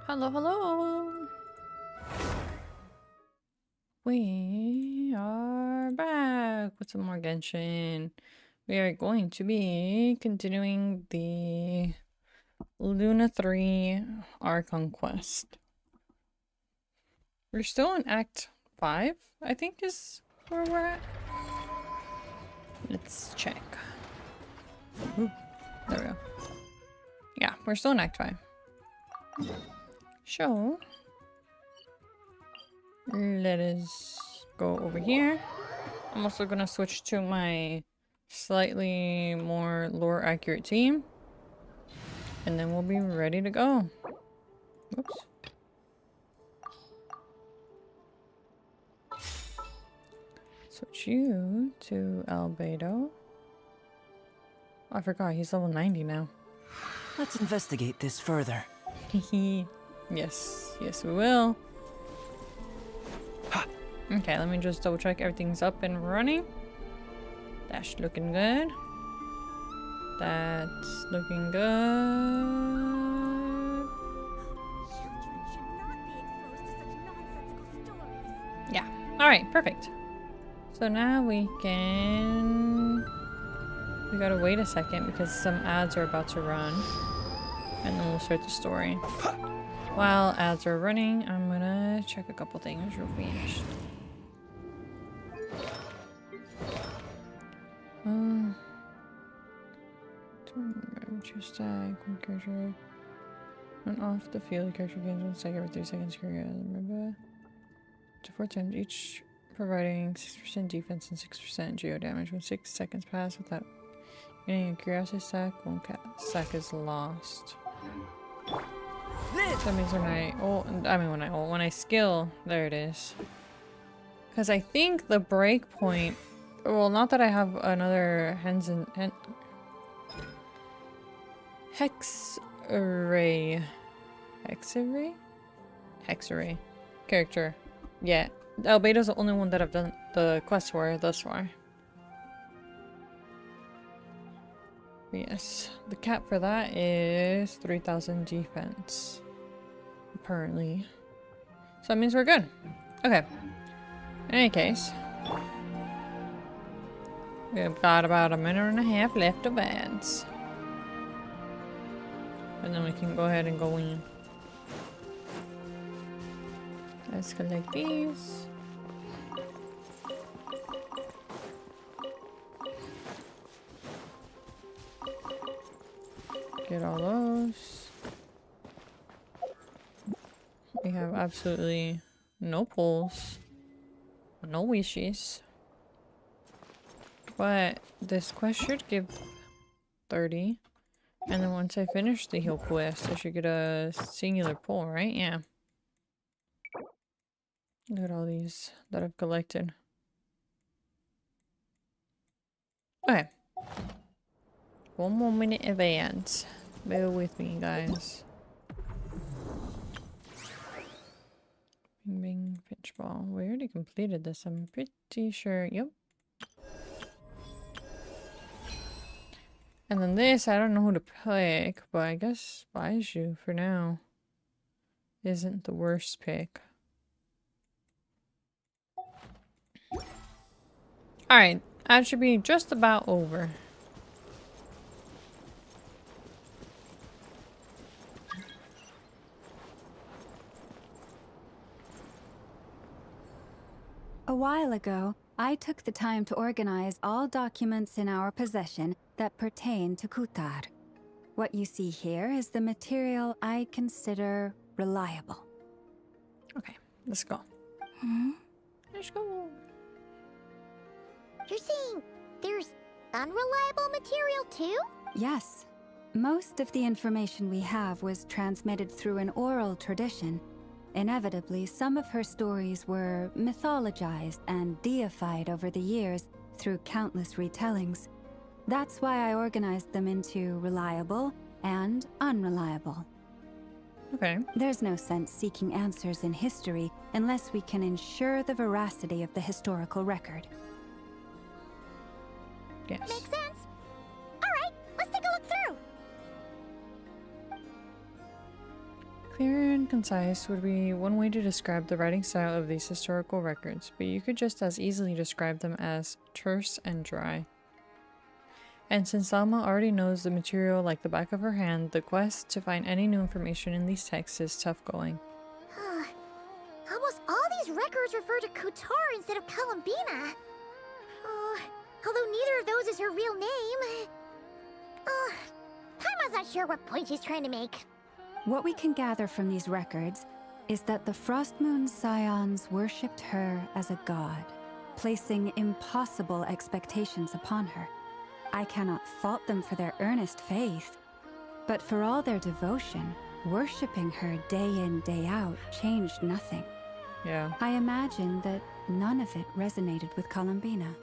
Hello, hello. We are back with some more Genshin. We are going to be continuing the Luna 3 Archon quest. We're still in Act 5, I think is where we're at. Let's check. Ooh, there we go. Yeah, we're still in Act 5. So, let us go over here. I'm also gonna switch to my slightly more lore accurate team. And then we'll be ready to go. Oops. Switch you to Albedo. I forgot, he's level 90 now. Let's investigate this further. Yes, yes we will. Okay, let me just double check everything's up and running. That's looking good. That's looking good. Yeah, alright, perfect. So now we can... We gotta wait a second because some ads are about to run. And then we'll start the story. While ads are running, I'm gonna check a couple things real fast. Choose tag, one character. When off the field, the character gains 1 second every 3 seconds. Remember? To 4 times each, providing 6% defense and 6% geo damage. When 6 seconds pass without getting a curiosity stack, one stack is lost. That means when I ult, when I skill, there it is. Because I think the break point, well, not that I have another Hex-array character. Yeah, Albedo's the only one that I've done the quest for thus far. Yes, the cap for that is 3,000 defense. Apparently. So that means we're good. Okay. In any case, we've got about a minute and a half left of ads. And then we can go ahead and go in. Let's collect these. Get all those. We have absolutely no pulls. No wishes. But this quest should give 30. And then once I finish the heal quest, I should get a singular pull, right? Yeah. Look at all these that I've collected. Okay. 1 more minute of ads. Bear with me, guys. Bing bing, pinch ball. We already completed this, I'm pretty sure. Yep. And then this, I don't know who to pick, but I guess Baiju for now isn't the worst pick. Alright, that should be just about over. A while ago, I took the time to organize all documents in our possession that pertain to Kutar. What you see here is the material I consider reliable. Okay, let's go. Let's go. You're saying there's unreliable material too? Yes. Most of the information we have was transmitted through an oral tradition. Inevitably, some of her stories were mythologized and deified over the years through countless retellings. That's why I organized them into reliable and unreliable. Okay. There's no sense seeking answers in history unless we can ensure the veracity of the historical record. Yes. Makes sense. Alright, let's take a look through. Clear and concise would be one way to describe the writing style of these historical records, but you could just as easily describe them as terse and dry. And since Alma already knows the material like the back of her hand, the quest to find any new information in these texts is tough going. Almost all these records refer to Kutar instead of Columbina. Although neither of those is her real name. Paimon's not sure what point she's trying to make. What we can gather from these records is that the Frostmoon Scions worshipped her as a god, placing impossible expectations upon her. I cannot fault them for their earnest faith, but for all their devotion, worshipping her day in, day out changed nothing. Yeah. I imagine that none of it resonated with Columbina.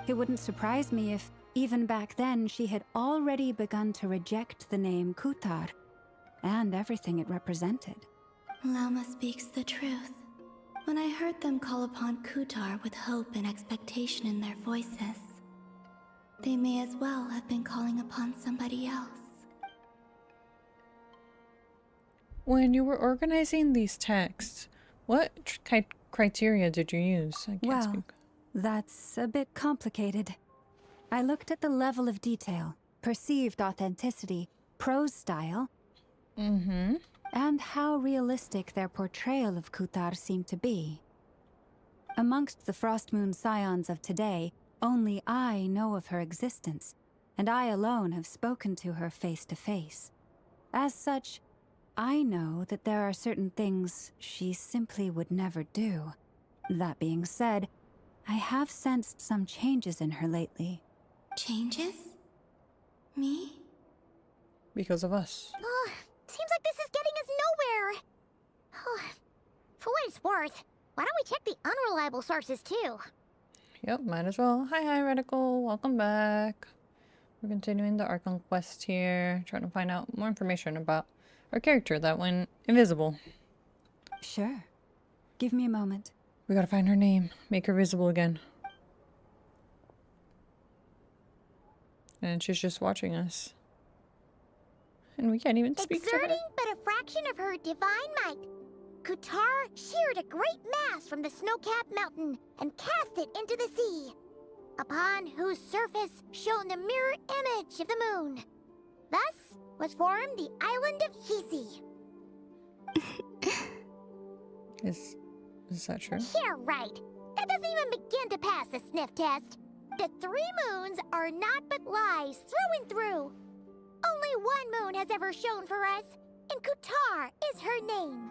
It wouldn't surprise me if, even back then, she had already begun to reject the name Kutar and everything it represented. Lama speaks the truth. When I heard them call upon Kutar with hope and expectation in their voices, they may as well have been calling upon somebody else. When you were organizing these texts, what criteria did you use? I can't Well, speak. that's a bit complicated. I looked at the level of detail, perceived authenticity, prose style, and how realistic their portrayal of Kutar seemed to be. Amongst the Frostmoon Scions of today, only I know of her existence, and I alone have spoken to her face to face. As such, I know that there are certain things she simply would never do. That being said, I have sensed some changes in her lately. Changes? Me? Because of us. Seems like this is getting us nowhere. For what it's worth, why don't we check the unreliable sources too? Yep, might as well. Hi, Reticle. Welcome back. We're continuing the Archon quest here, trying to find out more information about our character that went invisible. Sure. Give me a moment. We gotta find her name, make her visible again. And she's just watching us. And we can't even speak to her. Exerting but a fraction of her divine might, Kutar sheared a great mass from the snow-capped mountain and cast it into the sea, upon whose surface shone the mirror image of the moon. Thus was formed the island of Hisi. Is that true? Yeah, right. That doesn't even begin to pass the sniff test. The 3 moons are naught but lies through and through. Only one moon has ever shone for us, and Kutar is her name.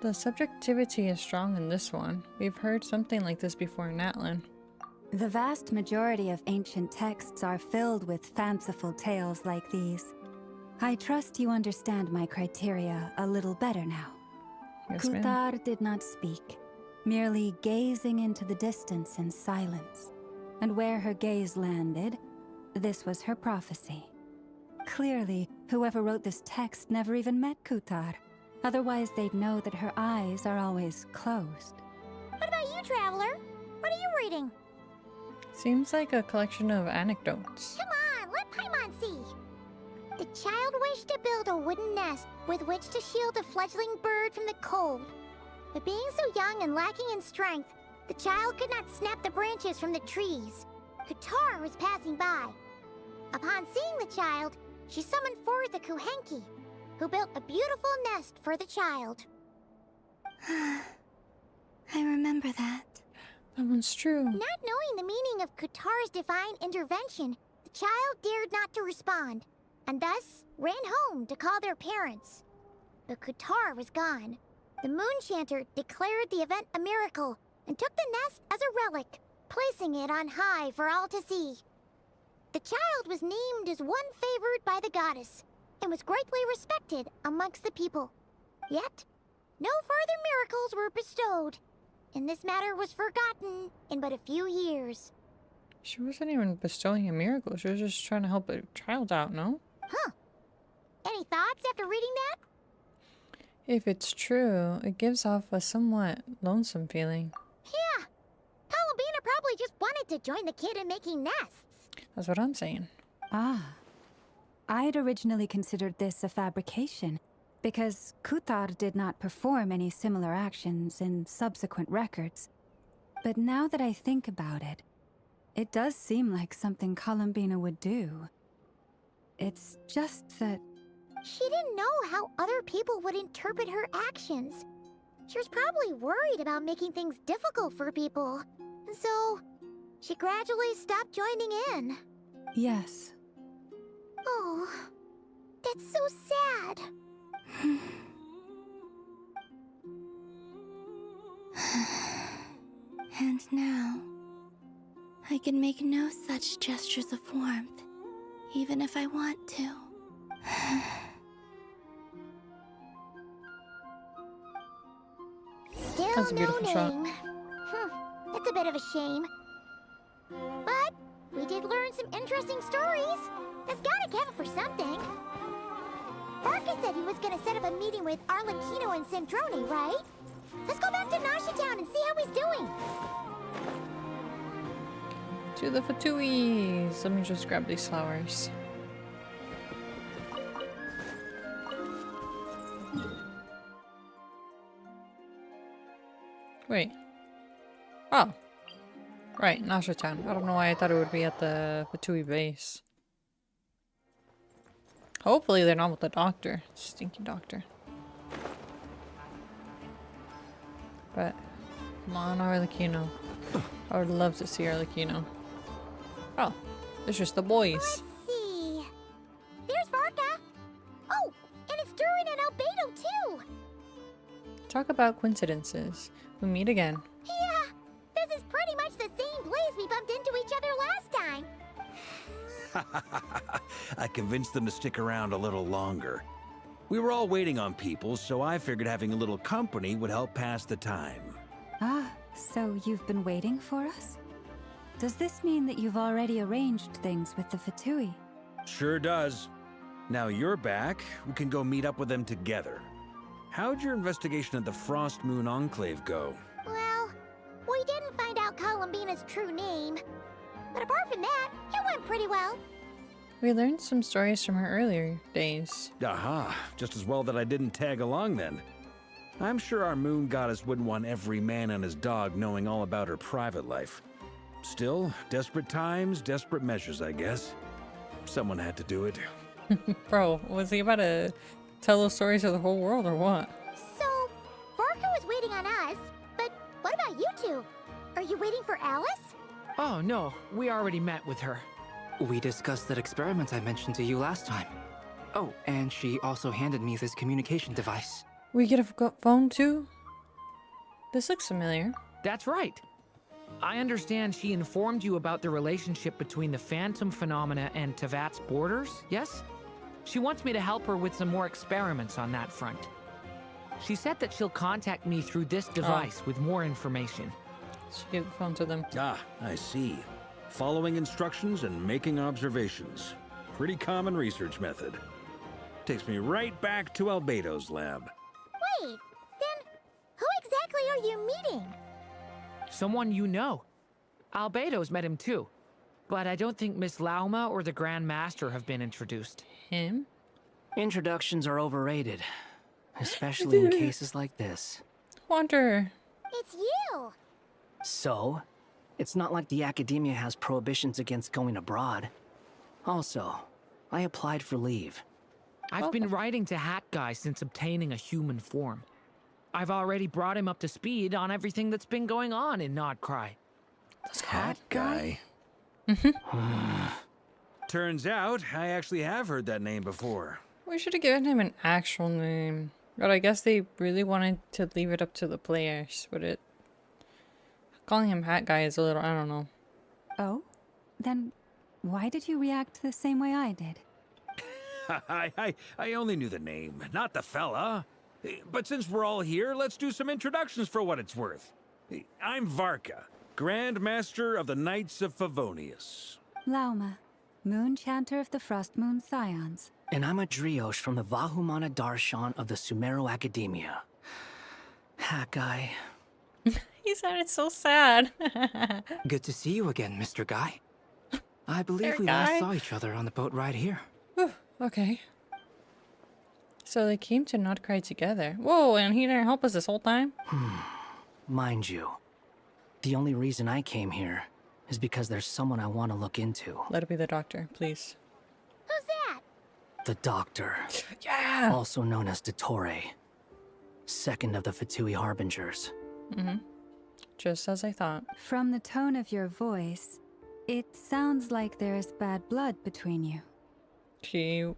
The subjectivity is strong in this one. We've heard something like this before in Atlan. The vast majority of ancient texts are filled with fanciful tales like these. I trust you understand my criteria a little better now. Yes, ma'am. Kutar did not speak, merely gazing into the distance in silence. And where her gaze landed, this was her prophecy. Clearly, whoever wrote this text never even met Kutar. Otherwise, they'd know that her eyes are always closed. What about you, Traveler? What are you reading? Seems like a collection of anecdotes. Come on, let Paimon see. The child wished to build a wooden nest with which to shield a fledgling bird from the cold. But being so young and lacking in strength, the child could not snap the branches from the trees. Kutar was passing by. Upon seeing the child, she summoned forth the Kuhenki, who built a beautiful nest for the child. I remember that. That one's true. Not knowing the meaning of Kutar's divine intervention, the child dared not to respond, and thus ran home to call their parents. But Kutar was gone. The moon chanter declared the event a miracle and took the nest as a relic, placing it on high for all to see. The child was named as one favored by the goddess, and was greatly respected amongst the people. Yet, no further miracles were bestowed, and this matter was forgotten in but a few years. She wasn't even bestowing a miracle. She was just trying to help a child out, no? Huh. Any thoughts after reading that? If it's true, it gives off a somewhat lonesome feeling. Yeah. Columbina probably just wanted to join the kid in making nests. That's what I'm saying. Ah. I'd originally considered this a fabrication, because Kutar did not perform any similar actions in subsequent records. But now that I think about it, it does seem like something Columbina would do. It's just that... She didn't know how other people would interpret her actions. She was probably worried about making things difficult for people. And so, she gradually stopped joining in. Yes. Oh, that's so sad. And now, I can make no such gestures of warmth, even if I want to. Still That's a no beautiful shot. name. That's a bit of a shame. But we did learn some interesting stories. That's gotta count for something. Barca said he was gonna set up a meeting with Arlecchino and Sandrone, right? Let's go back to Nasha Town and see how he's doing. To the Fatuis. Let me just grab these flowers. Wait. Oh. Right, Nasha Town. I don't know why I thought it would be at the Fatui base. Hopefully they're not with the doctor. Stinky doctor. But, come on, Arlecchino. I would love to see Arlecchino. Oh, it's just the boys. Let's see. There's Varka. Oh, and it's Durin and Albedo too. Talk about coincidences. We meet again. Yeah, this is pretty much the same place we bumped into each other last time. I convinced them to stick around a little longer. We were all waiting on people, so I figured having a little company would help pass the time. Ah, so you've been waiting for us? Does this mean that you've already arranged things with the Fatui? Sure does. Now you're back, we can go meet up with them together. How'd your investigation at the Frost Moon Enclave go? Well, we didn't find out Columbina's true name. But apart from that, it went pretty well. We learned some stories from her earlier days. Aha, just as well that I didn't tag along then. I'm sure our moon goddess wouldn't want every man and his dog knowing all about her private life. Still, desperate times, desperate measures, I guess. Someone had to do it. Bro, was he about to tell those stories to the whole world or what? So, Varka was waiting on us, but what about you two? Are you waiting for Alice? Oh, no. We already met with her. We discussed that experiment I mentioned to you last time. Oh, and she also handed me this communication device. We get a phone too? This looks familiar. That's right. I understand she informed you about the relationship between the Phantom phenomena and Tevat's borders, yes? She wants me to help her with some more experiments on that front. She said that she'll contact me through this device with more information. She gave the phone to them. Ah, I see. Following instructions and making observations. Pretty common research method. Takes me right back to Albedo's lab. Wait, then who exactly are you meeting? Someone you know. Albedo's met him too. But I don't think Miss Lauma or the Grand Master have been introduced. Him? Introductions are overrated, especially in cases like this. Wonder. It's you! So, it's not like the academia has prohibitions against going abroad. Also, I applied for leave. I've been writing to Hat Guy since obtaining a human form. I've already brought him up to speed on everything that's been going on in Nodcry. Hat guy? Turns out, I actually have heard that name before. We should have given him an actual name. But I guess they really wanted to leave it up to the players, but it... Calling him Hat Guy is a little, I don't know. Oh? Then why did you react the same way I did? I only knew the name, not the fella. But since we're all here, let's do some introductions for what it's worth. I'm Varka, Grand Master of the Knights of Favonius. Lauma, Moon Chanter of the Frost Moon Scions. And I'm a Driosh from the Vahumana Darshan of the Sumero Academia. Hat Guy. He sounded so sad. Good to see you again, Mr. Guy. I believe There, we Guy. last saw each other on the boat ride here. Whew, okay. So they came to not cry together. Whoa, and he didn't help us this whole time? Mind you, the only reason I came here is because there's someone I want to look into. Let it be the doctor, please. Who's that? The Doctor, Yeah! also known as Dottore, second of the Fatui Harbingers. Just as I thought. From the tone of your voice, it sounds like there's bad blood between you.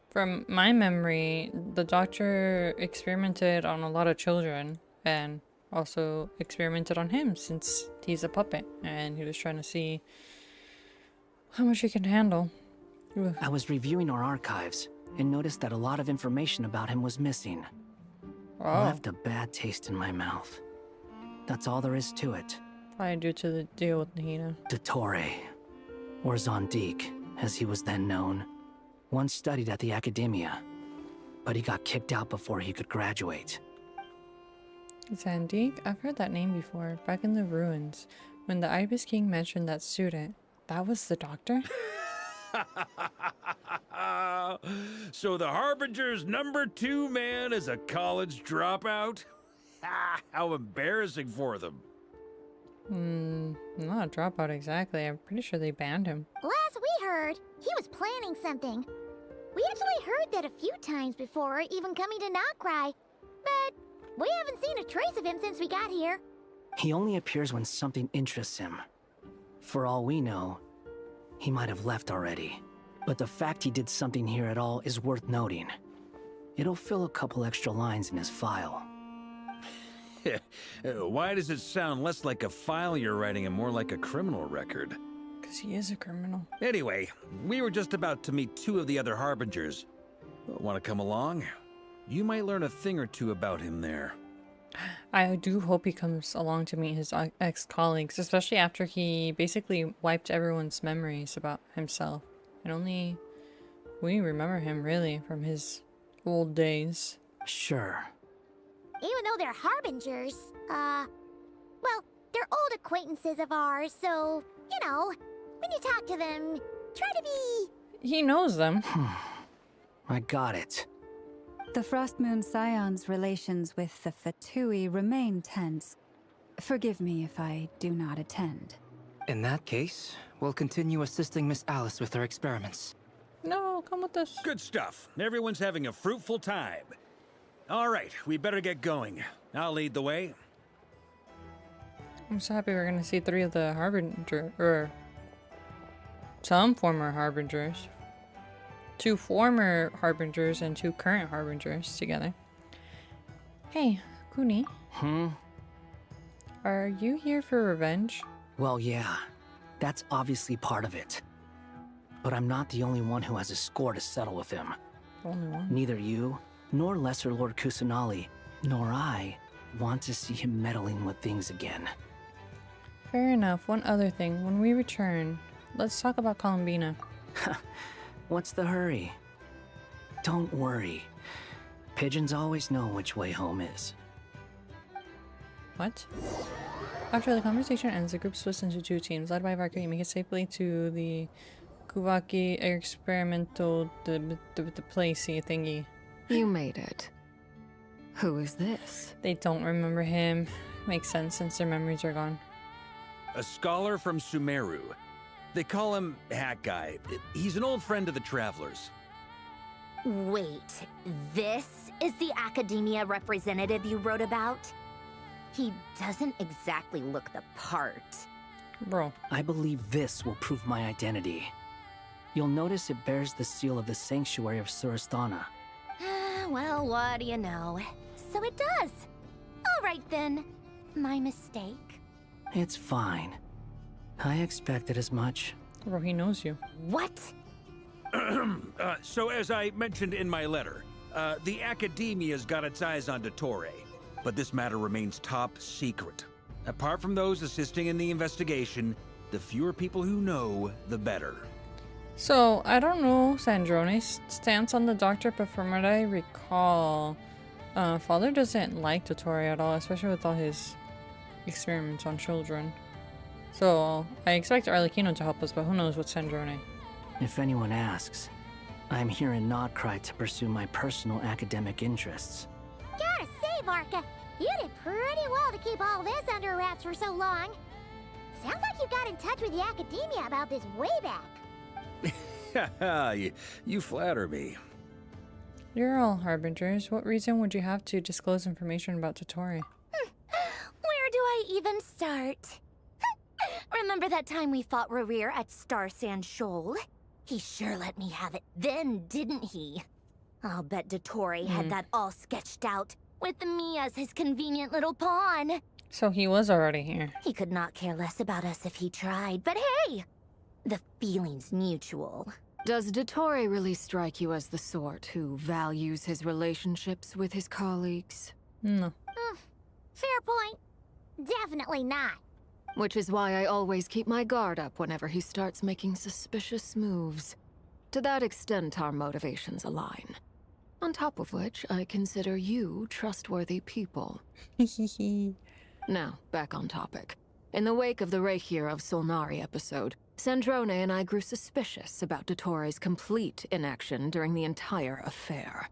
From my memory, the doctor experimented on a lot of children and also experimented on him since he's a puppet and he was trying to see how much he can handle. Ugh. I was reviewing our archives and noticed that a lot of information about him was missing. Oh, Left a bad taste in my mouth. That's all there is to it. probably due to the deal with Nahina. Dottore, or Zondique, as he was then known, once studied at the Academia, but he got kicked out before he could graduate. Zandique? I've heard that name before, back in the ruins. When the Ibis King mentioned that student, that was the doctor? So the Harbinger's #2 man is a college dropout? How embarrassing for them. Not a dropout exactly. I'm pretty sure they banned him. Last we heard, he was planning something. We actually heard that a few times before, even coming to Notcry. But we haven't seen a trace of him since we got here. He only appears when something interests him. For all we know, he might have left already. But the fact he did something here at all is worth noting. It'll fill a couple extra lines in his file. Why does it sound less like a file you're writing and more like a criminal record? Because he is a criminal. Anyway, we were just about to meet 2 of the other Harbingers. Want to come along? You might learn a thing or two about him there. I do hope he comes along to meet his ex-colleagues, especially after he basically wiped everyone's memories about himself. And only we remember him, really, from his old days. Sure. Even though they're harbingers, well, they're old acquaintances of ours, so, you know, when you talk to them, try to be... He knows them. I got it. The Frostmoon Scion's relations with the Fatui remain tense. Forgive me if I do not attend. In that case, we'll continue assisting Miss Alice with her experiments. No, come with us. Good stuff. Everyone's having a fruitful time. All right, we better get going. I'll lead the way. I'm so happy we're gonna see 3 of the Harbinger, or some former Harbingers. 2 former Harbingers and 2 current Harbingers together. Hey, Kuni, are you here for revenge? Well, yeah. That's obviously part of it. But I'm not the only one who has a score to settle with him. Only one. Neither you, nor Lesser Lord Kusanali, nor I want to see him meddling with things again. Fair enough. One other thing. When we return, let's talk about Columbina. What's the hurry? Don't worry. Pigeons always know which way home is. What? After the conversation ends, the group splits into 2 teams. Led by Varka, you make it safely to the Kuvaki experimental the placey thingy. You made it. Who is this? They don't remember him. Makes sense since their memories are gone. A scholar from Sumeru. They call him Hat Guy. He's an old friend of the Travelers. Wait, this is the Academia representative you wrote about? He doesn't exactly look the part. Bro. I believe this will prove my identity. You'll notice it bears the seal of the Sanctuary of Surasthana. Well, what do you know? So it does. All right then. My mistake. It's fine. I expected as much. Bro, he knows you. What? So as I mentioned in my letter, the Academia's got its eyes on Dottore, but this matter remains top secret. Apart from those assisting in the investigation, the fewer people who know, the better. So, I don't know Sandrone's stance on the doctor, but from what I recall, Father doesn't like Dottore at all, especially with all his experiments on children. So, I expect Arlecchino to help us, but who knows with Sandrone. If anyone asks, I'm here in Nodcry to pursue my personal academic interests. Gotta say, Varka, you did pretty well to keep all this under wraps for so long. Sounds like you got in touch with the academia about this way back. Haha, you flatter me. You're all harbingers. What reason would you have to disclose information about Totori? Where do I even start? Remember that time we fought Rerir at Star Sand Shoal? He sure let me have it then, didn't he? I'll bet Dottore had that all sketched out, with me as his convenient little pawn. So he was already here. He could not care less about us if he tried, but hey! The feeling's mutual. Does Dottore really strike you as the sort who values his relationships with his colleagues? No. Fair point. Definitely not. Which is why I always keep my guard up whenever he starts making suspicious moves. To that extent, our motivations align. On top of which, I consider you trustworthy people. Now, back on topic. In the wake of the Reikir of Solnari episode, Sandrone and I grew suspicious about Dottore's complete inaction during the entire affair.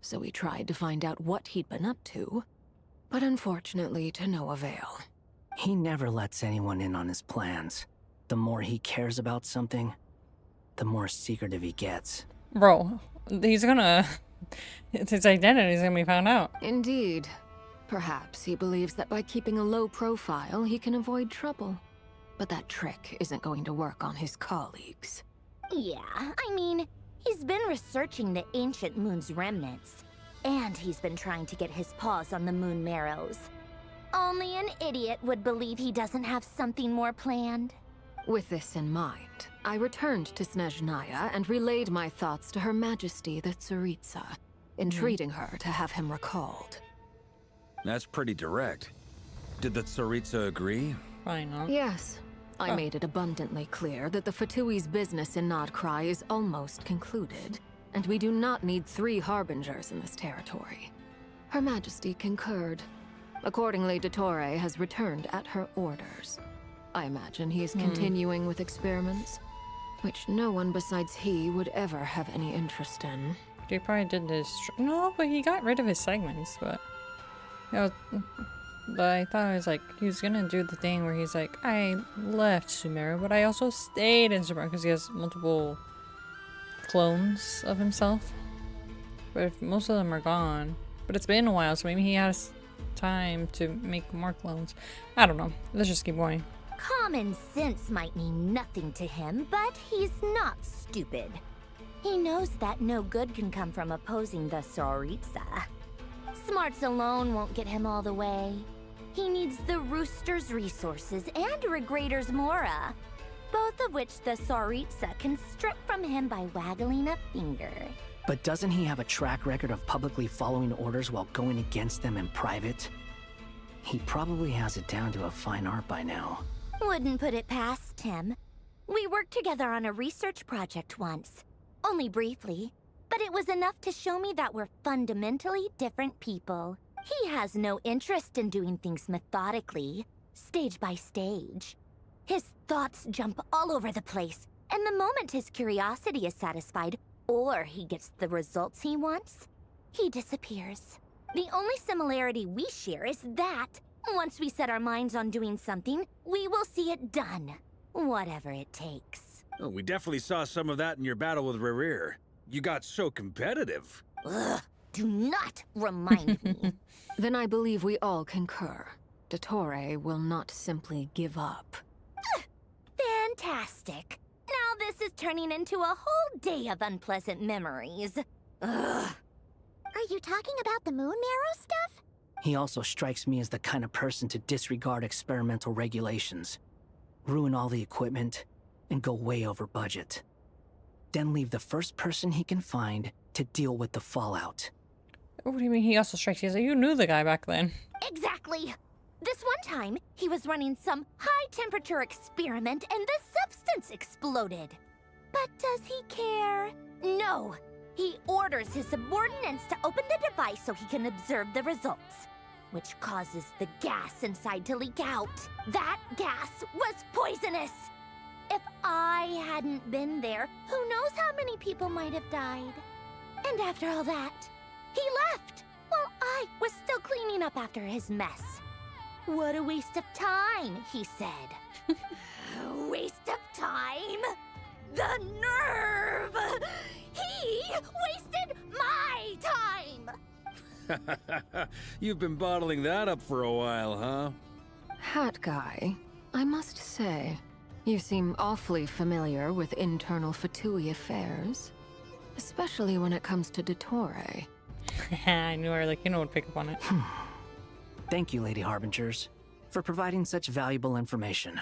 So we tried to find out what he'd been up to, but unfortunately to no avail. He never lets anyone in on his plans. The more he cares about something, the more secretive he gets. Bro, he's gonna... his identity's gonna be found out. Indeed. Perhaps he believes that by keeping a low profile, he can avoid trouble. But that trick isn't going to work on his colleagues. Yeah, I mean, he's been researching the ancient moon's remnants. And he's been trying to get his paws on the moon marrows. Only an idiot would believe he doesn't have something more planned. With this in mind, I returned to Snezhnaya and relayed my thoughts to Her Majesty the Tsaritsa, entreating her to have him recalled. That's pretty direct. Did the Tsaritsa agree? Fine, huh? Yes. I made it abundantly clear that the Fatui's business in Nodcry is almost concluded, and we do not need 3 harbingers in this territory. Her Majesty concurred. Accordingly, Dottore has returned at her orders. I imagine he is continuing with experiments, which no one besides he would ever have any interest in. He probably did this... No, but he got rid of his segments, but... But I thought it was like, he was gonna do the thing where he's like, I left Sumeru, but I also stayed in Sumeru, because he has multiple clones of himself. But if most of them are gone, but it's been a while, so maybe he has time to make more clones. I don't know. Let's just keep going. Common sense might mean nothing to him, but he's not stupid. He knows that no good can come from opposing the Tsaritsa. Smarts alone won't get him all the way. He needs the Rooster's resources and Regrator's Mora, both of which the Tsaritsa can strip from him by waggling a finger. But doesn't he have a track record of publicly following orders while going against them in private? He probably has it down to a fine art by now. Wouldn't put it past him. We worked together on a research project once. Only briefly, but it was enough to show me that we're fundamentally different people. He has no interest in doing things methodically, stage by stage. His thoughts jump all over the place, and the moment his curiosity is satisfied, or he gets the results he wants, he disappears. The only similarity we share is that, once we set our minds on doing something, we will see it done, whatever it takes. Oh, we definitely saw some of that in your battle with Rerir. You got so competitive. Ugh, do not remind me. Then I believe we all concur. Dottore will not simply give up. Fantastic. Now this is turning into a whole day of unpleasant memories. Ugh. Are you talking about the moon marrow stuff? He also strikes me as the kind of person to disregard experimental regulations, ruin all the equipment, and go way over budget. Then leave the first person he can find to deal with the fallout. What do you mean he also strikes you? You knew the guy back then. Exactly. This one time, he was running some high-temperature experiment and the substance exploded. But does he care? No. He orders his subordinates to open the device so he can observe the results, which causes the gas inside to leak out. That gas was poisonous. If I hadn't been there, who knows how many people might have died. And after all that, he left while I was still cleaning up after his mess. What a waste of time, he said. Waste of time? The nerve! He wasted my time! You've been bottling that up for a while, huh? Hat guy, I must say, you seem awfully familiar with internal Fatui affairs. Especially when it comes to Dottore. I knew Arlecchino would pick up on it. Thank you, Lady Harbingers, for providing such valuable information.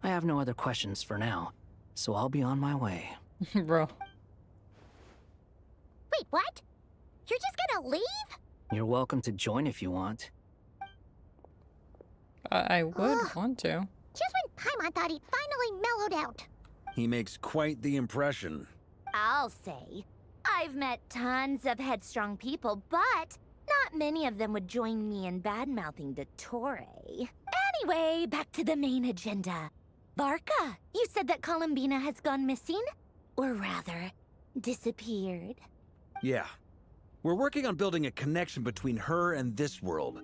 I have no other questions for now, so I'll be on my way. Bro. Wait, what? You're just gonna leave? You're welcome to join if you want. I would want to. Just when Paimon thought he'd finally mellowed out. He makes quite the impression. I'll say. I've met tons of headstrong people, but not many of them would join me in bad-mouthing Dottore. Anyway, back to the main agenda. Varka, you said that Columbina has gone missing? Or rather, disappeared. Yeah. We're working on building a connection between her and this world.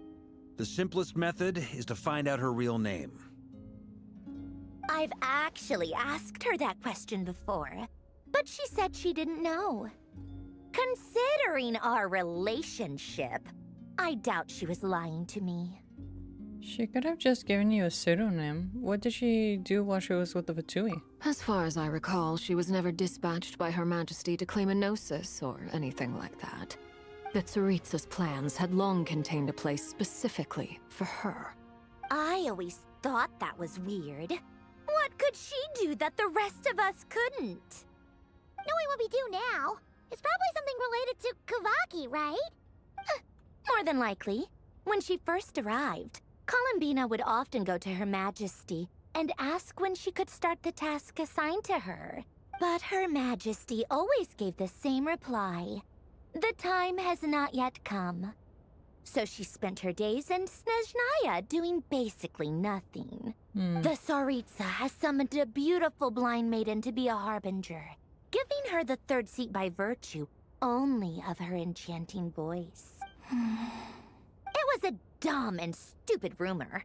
The simplest method is to find out her real name. I've actually asked her that question before, but she said she didn't know. Considering our relationship, I doubt she was lying to me. She could have just given you a pseudonym. What did she do while she was with the Fatui? As far as I recall, she was never dispatched by Her Majesty to claim a gnosis or anything like that. The Tsaritsa's plans had long contained a place specifically for her. I always thought that was weird. What could she do that the rest of us couldn't? Knowing what we do now, it's probably something related to Kavaki, right? More than likely. When she first arrived, Columbina would often go to Her Majesty and ask when she could start the task assigned to her. But Her Majesty always gave the same reply. The time has not yet come. So she spent her days in Snezhnaya doing basically nothing. The Tsaritsa has summoned a beautiful blind maiden to be a harbinger, giving her the third seat by virtue only of her enchanting voice. It was a dumb and stupid rumor,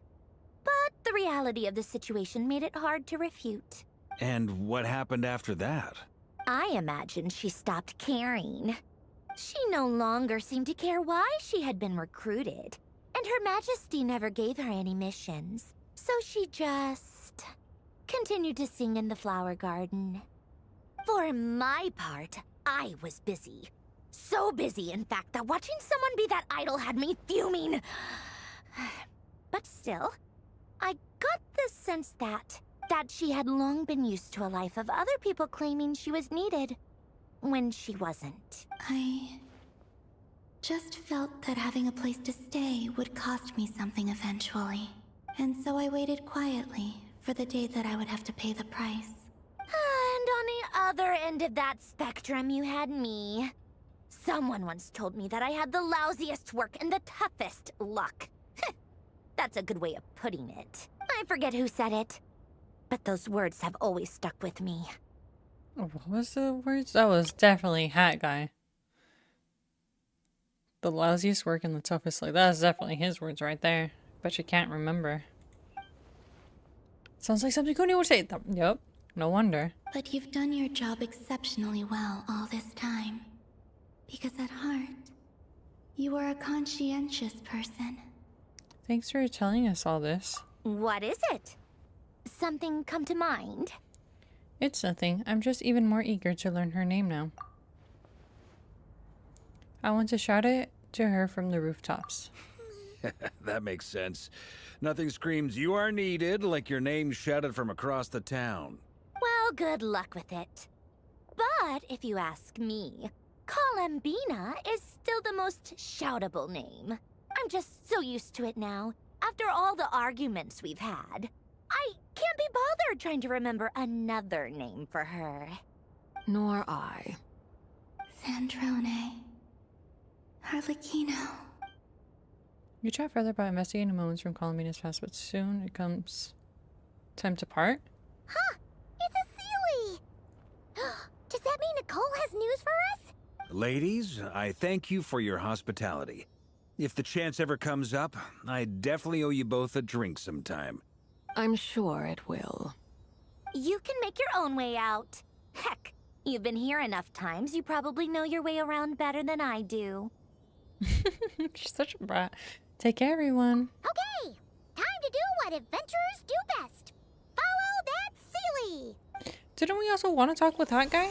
but the reality of the situation made it hard to refute. And what happened after that? I imagine she stopped caring. She no longer seemed to care why she had been recruited, and Her Majesty never gave her any missions. So she just continued to sing in the flower garden. For my part, I was busy. So busy, in fact, that watching someone be that idol had me fuming. But still, I got the sense that she had long been used to a life of other people claiming she was needed when she wasn't. I just felt that having a place to stay would cost me something eventually. And so I waited quietly for the day that I would have to pay the price. And on the other end of that spectrum, you had me. Someone once told me that I had the lousiest work and the toughest luck. That's a good way of putting it. I forget who said it, but those words have always stuck with me. What was the words? That was definitely Hat Guy. The lousiest work and the toughest luck. That's definitely his words right there. But you can't remember. Sounds like something Kuni would say. Yep. No wonder. But you've done your job exceptionally well all this time. Because at heart, you are a conscientious person. Thanks for telling us all this. What is it? Something come to mind? It's nothing. I'm just even more eager to learn her name now. I want to shout it to her from the rooftops. That makes sense. Nothing screams "you are needed" like your name shouted from across the town. Well, good luck with it. But if you ask me, Columbina is still the most shoutable name. I'm just so used to it now. After all the arguments we've had, I can't be bothered trying to remember another name for her. Nor I. Sandrone. Arlecchino. You try further by investigating the moments from Columbina's past, but soon it comes time to part. Huh! It's as Ladies, I thank you for your hospitality. If the chance ever comes up, I definitely owe you both a drink sometime. I'm sure it will. You can make your own way out. Heck, you've been here enough times, you probably know your way around better than I do. She's such a brat. Take care, everyone. Okay, time to do what adventurers do best. Follow that Sealy. Didn't we also want to talk with that guy?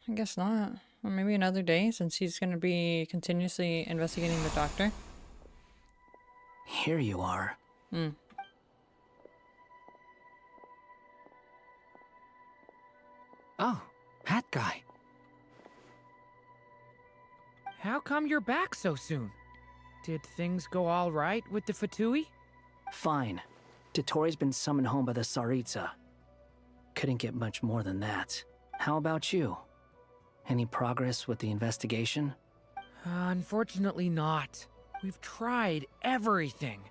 I guess not. Or maybe another day, since he's going to be continuously investigating the doctor. Here you are. Oh, that guy. How come you're back so soon? Did things go all right with the Fatui? Fine. Dotori's been summoned home by the Tsaritsa. Couldn't get much more than that. How about you? Any progress with the investigation? Unfortunately not. We've tried everything.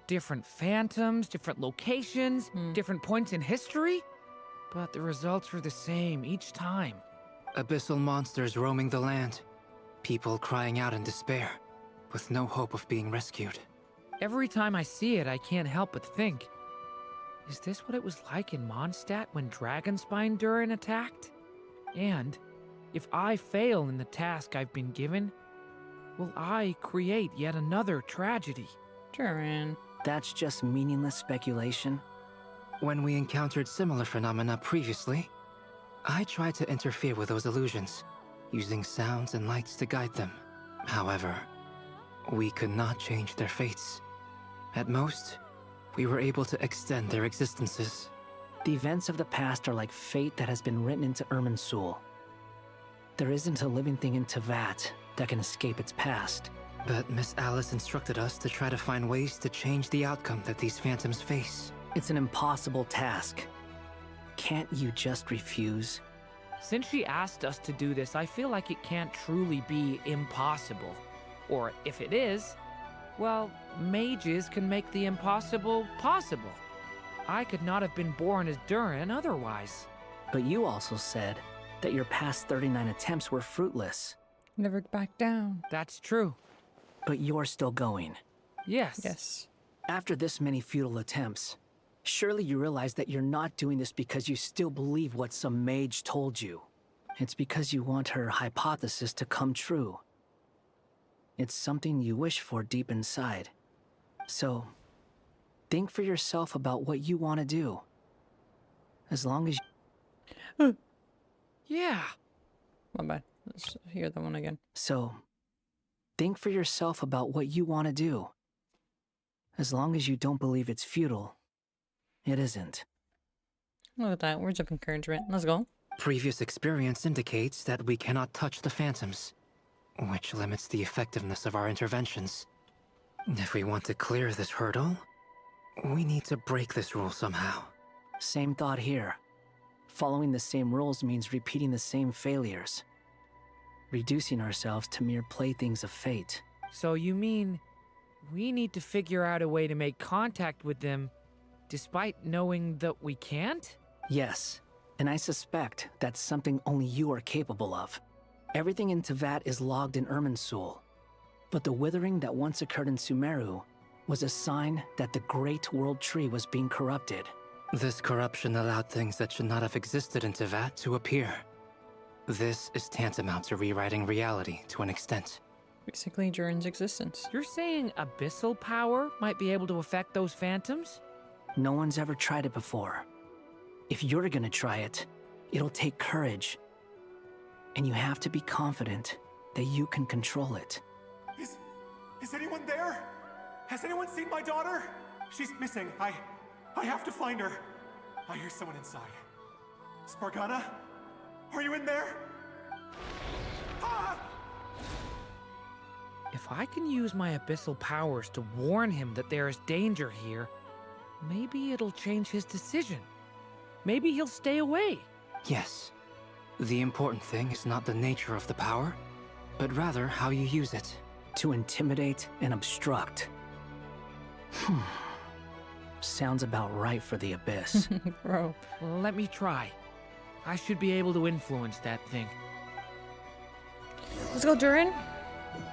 Different phantoms, different locations, different points in history. But the results were the same each time. Abyssal monsters roaming the land. People crying out in despair, with no hope of being rescued. Every time I see it, I can't help but think, is this what it was like in Mondstadt when Dragonspine Durin attacked? And if I fail in the task I've been given, will I create yet another tragedy? Durin. That's just meaningless speculation. When we encountered similar phenomena previously, I tried to interfere with those illusions, using sounds and lights to guide them. However, we could not change their fates. At most, we were able to extend their existences. The events of the past are like fate that has been written into Irminsul. There isn't a living thing in Teyvat that can escape its past. But Miss Alice instructed us to try to find ways to change the outcome that these phantoms face. It's an impossible task. Can't you just refuse? Since she asked us to do this, I feel like it can't truly be impossible. Or if it is, well, mages can make the impossible possible. I could not have been born as Durin otherwise. But you also said that your past 39 attempts were fruitless. Never back down. That's true. But you're still going. Yes. Yes. After this many futile attempts, surely you realize that you're not doing this because you still believe what some mage told you. It's because you want her hypothesis to come true. It's something you wish for deep inside. So, think for yourself about what you want to do. As long as Yeah. My bad. Let's hear that one again. So, think for yourself about what you want to do. As long as you don't believe it's futile, it isn't. Look at that. Words of encouragement. Let's go. Previous experience indicates that we cannot touch the phantoms, which limits the effectiveness of our interventions. If we want to clear this hurdle, we need to break this rule somehow. Same thought here. Following the same rules means repeating the same failures. Reducing ourselves to mere playthings of fate. So you mean we need to figure out a way to make contact with them despite knowing that we can't? Yes, and I suspect that's something only you are capable of. Everything in Teyvat is logged in Irminsul, but the withering that once occurred in Sumeru was a sign that the Great World Tree was being corrupted. This corruption allowed things that should not have existed in Teyvat to appear. This is tantamount to rewriting reality to an extent. Basically, Durin's existence. You're saying abyssal power might be able to affect those phantoms? No one's ever tried it before. If you're gonna try it, it'll take courage. And you have to be confident that you can control it. Is anyone there? Has anyone seen my daughter? She's missing. I have to find her. I hear someone inside. Spargana? Are you in there? Ah! If I can use my abyssal powers to warn him that there is danger here, maybe it'll change his decision. Maybe he'll stay away. Yes. The important thing is not the nature of the power, but rather how you use it. To intimidate and obstruct. Sounds about right for the Abyss. Bro. Well, let me try. I should be able to influence that thing. Let's go, Durin.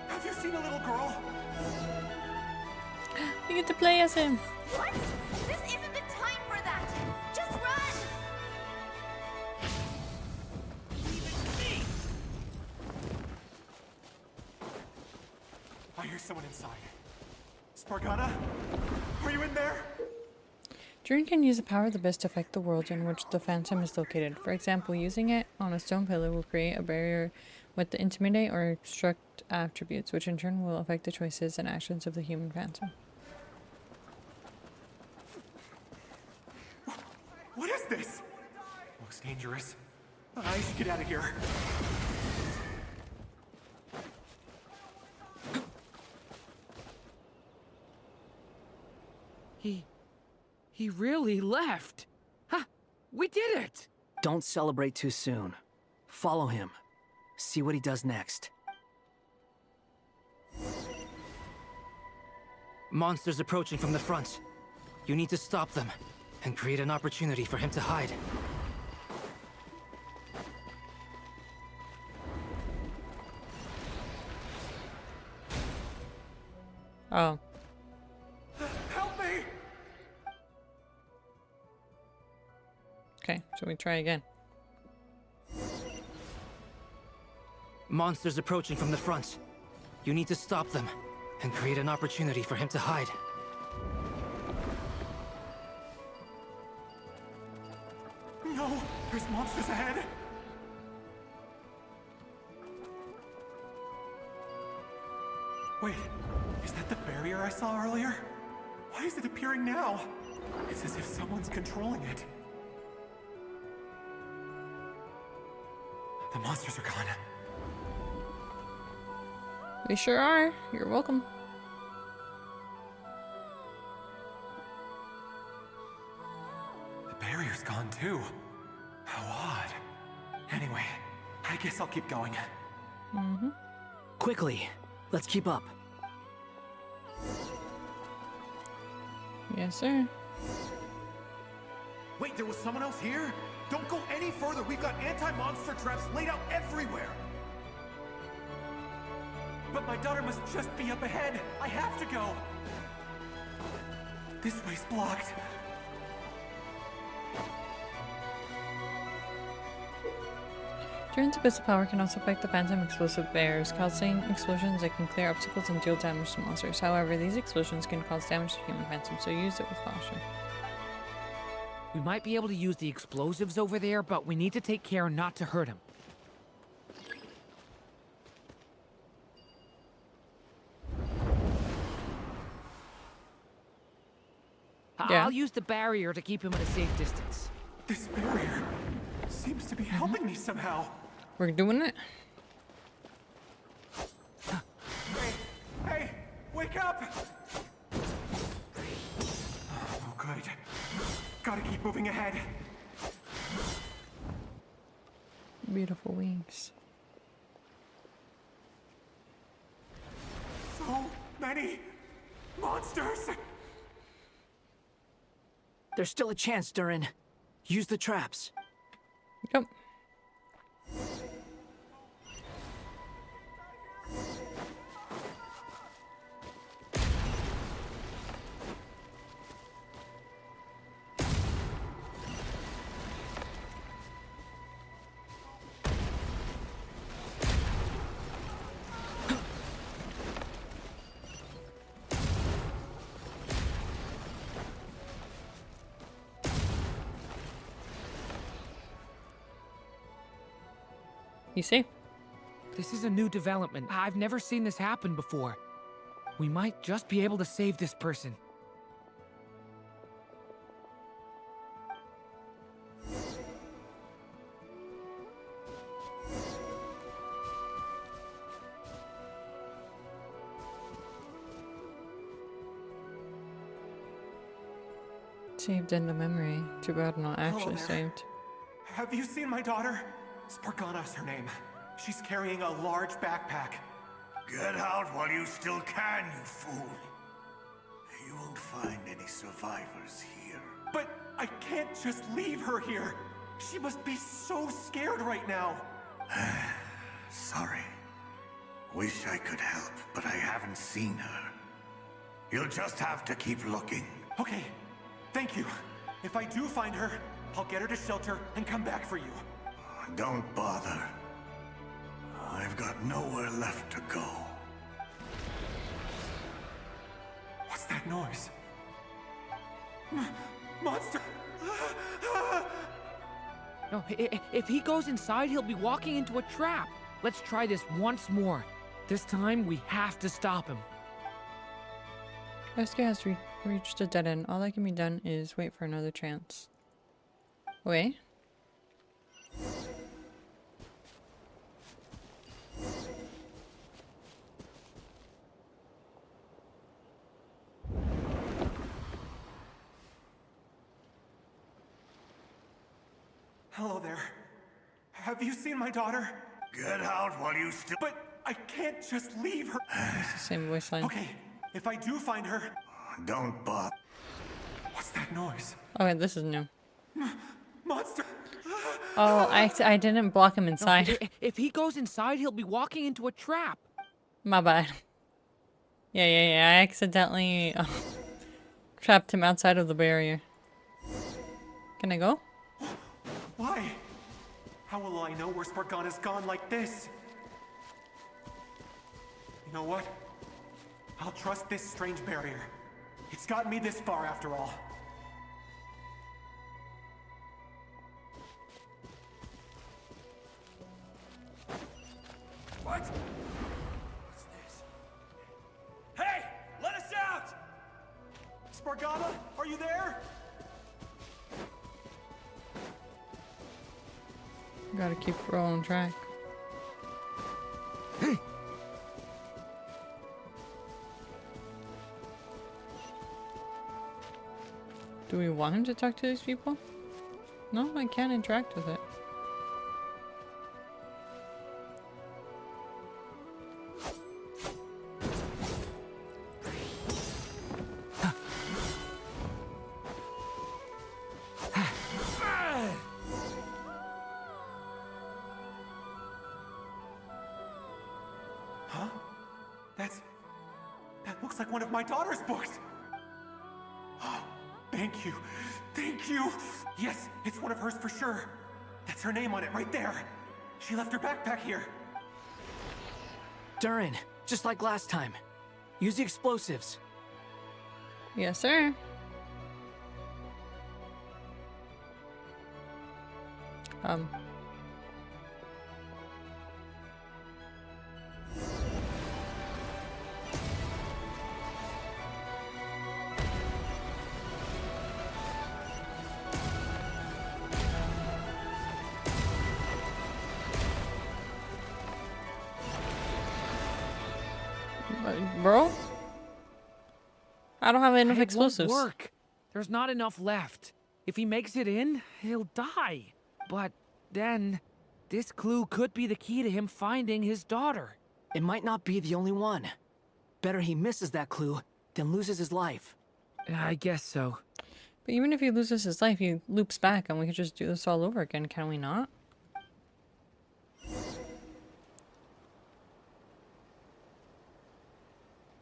Have you seen a little girl? We get to play as him. What? This isn't the time for that! Just run! I hear someone inside. Spargana? Are you in there? Durin can use a power of the abyss to affect the world in which the Phantom is located. For example, using it on a stone pillar will create a barrier with the intimidate or obstruct attributes, which in turn will affect the choices and actions of the human Phantom. What is this? Looks dangerous. I should get out of here. He really left. Ha! We did it! Don't celebrate too soon. Follow him. See what he does next. Monsters approaching from the front. You need to stop them and create an opportunity for him to hide. Oh. Help me! Okay, so we try again. Monsters approaching from the front. You need to stop them and create an opportunity for him to hide. No, there's monsters ahead. Wait, is that the barrier I saw earlier? Why is it appearing now? It's as if someone's controlling it. The monsters are gone. We sure are. You're welcome. The barrier's gone too. How odd. Anyway, I guess I'll keep going. Mm-hmm. Quickly, let's keep up. Yes, sir. Wait, there was someone else here? Don't go any further. We've got anti-monster traps laid out everywhere. But my daughter must just be up ahead. I have to go. This way's blocked. Durin's abyssal power can also affect the Phantom explosive bears, causing explosions that can clear obstacles and deal damage to monsters. However, these explosions can cause damage to human Phantom, so use it with caution. We might be able to use the explosives over there, but we need to take care not to hurt him. Yeah. I'll use the barrier to keep him at a safe distance. This barrier seems to be helping me somehow. We're doing it. Hey, wake up! Oh, good. Gotta keep moving ahead. Beautiful wings. So many monsters! There's still a chance, Durin. Use the traps. Yep. You see? This is a new development. I've never seen this happen before. We might just be able to save this person. Saved in the memory. Too bad not actually there. saved. Have you seen my daughter? Spargana's her name. She's carrying a large backpack. Get out while you still can, you fool. You won't find any survivors here. But I can't just leave her here. She must be so scared right now. Sorry. Wish I could help, but I haven't seen her. You'll just have to keep looking. Okay, thank you. If I do find her, I'll get her to shelter and come back for you. Don't bother. I've got nowhere left to go. What's that noise? Monster! No, if he goes inside, he'll be walking into a trap. Let's try this once more. This time, we have to stop him. Rescue has reached a dead end. All that can be done is wait for another chance. Wait. Hello there. Have you seen my daughter? Get out while you still... But I can't just leave her. It's the same voice line. Okay, if I do find her... Don't bother. What's that noise? Okay, this is new. Monster! Oh, I didn't block him inside. No, if he goes inside, he'll be walking into a trap. My bad. Yeah. I accidentally trapped him outside of the barrier. Can I go? Why? How will I know where Spargana's gone like this? You know what? I'll trust this strange barrier. It's gotten me this far after all. What? What's this? Hey! Let us out! Spargana, are you there? Gotta keep rolling track. Do we want him to talk to these people? No, I can't interact with it. Huh? That looks like one of my daughter's books. Oh, thank you. Thank you. Yes, it's one of hers for sure. That's her name on it right there. She left her backpack here. Durin, just like last time. Use the explosives. Yes, sir. Bro? I don't have enough It explosives. won't work. There's not enough left. If he makes it in, he'll die. But then, this clue could be the key to him finding his daughter. It might not be the only one. Better he misses that clue than loses his life. I guess so. But even if he loses his life, he loops back and we could just do this all over again, can we not?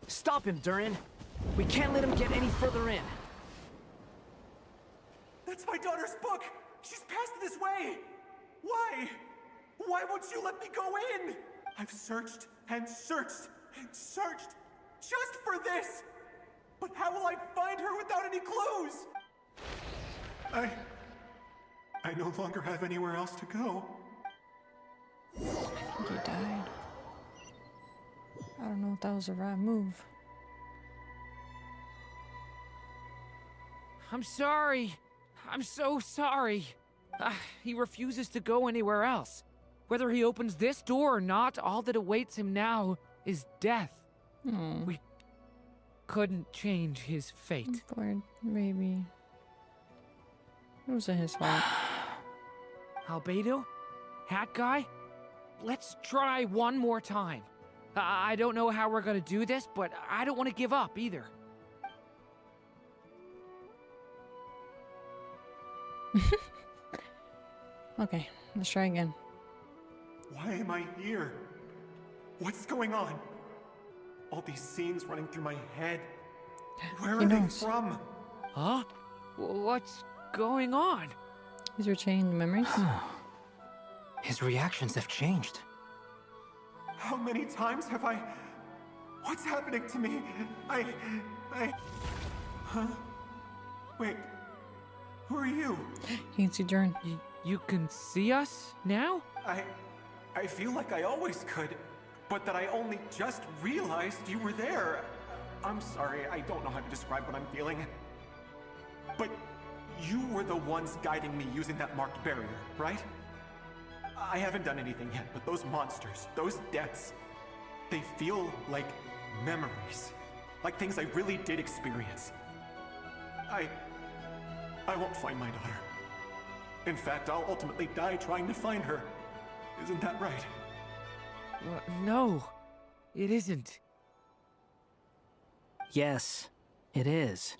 Stop him, Durin. We can't let him get any further in. That's my daughter's book. She's passed this way. Why? Why won't you let me go in? I've searched and searched and searched just for this. But how will I find her without any clues? I no longer have anywhere else to go. I think he died. I don't know if that was the right move. I'm sorry. I'm so sorry. He refuses to go anywhere else. Whether he opens this door or not, all that awaits him now is death. We couldn't change his fate. Poor baby. It wasn't his fault. Albedo? Hat guy? Let's try one more time. I don't know how we're gonna do this, but I don't want to give up either. Okay, let's try again. Why am I here? What's going on? All these scenes running through my head. Where He are they knows. from? Huh? What's going on? These are chained memories. His reactions have changed. How many times have I... What's happening to me? Huh? Wait. Who are you? You can see Jern. You can see us now? I feel like I always could, but that I only just realized you were there. I'm sorry, I don't know how to describe what I'm feeling. But you were the ones guiding me using that marked barrier, right? I haven't done anything yet, but those monsters, those deaths, they feel like memories. Like things I really did experience. I won't find my daughter. In fact, I'll ultimately die trying to find her. Isn't that right? No, it isn't. Yes, it is.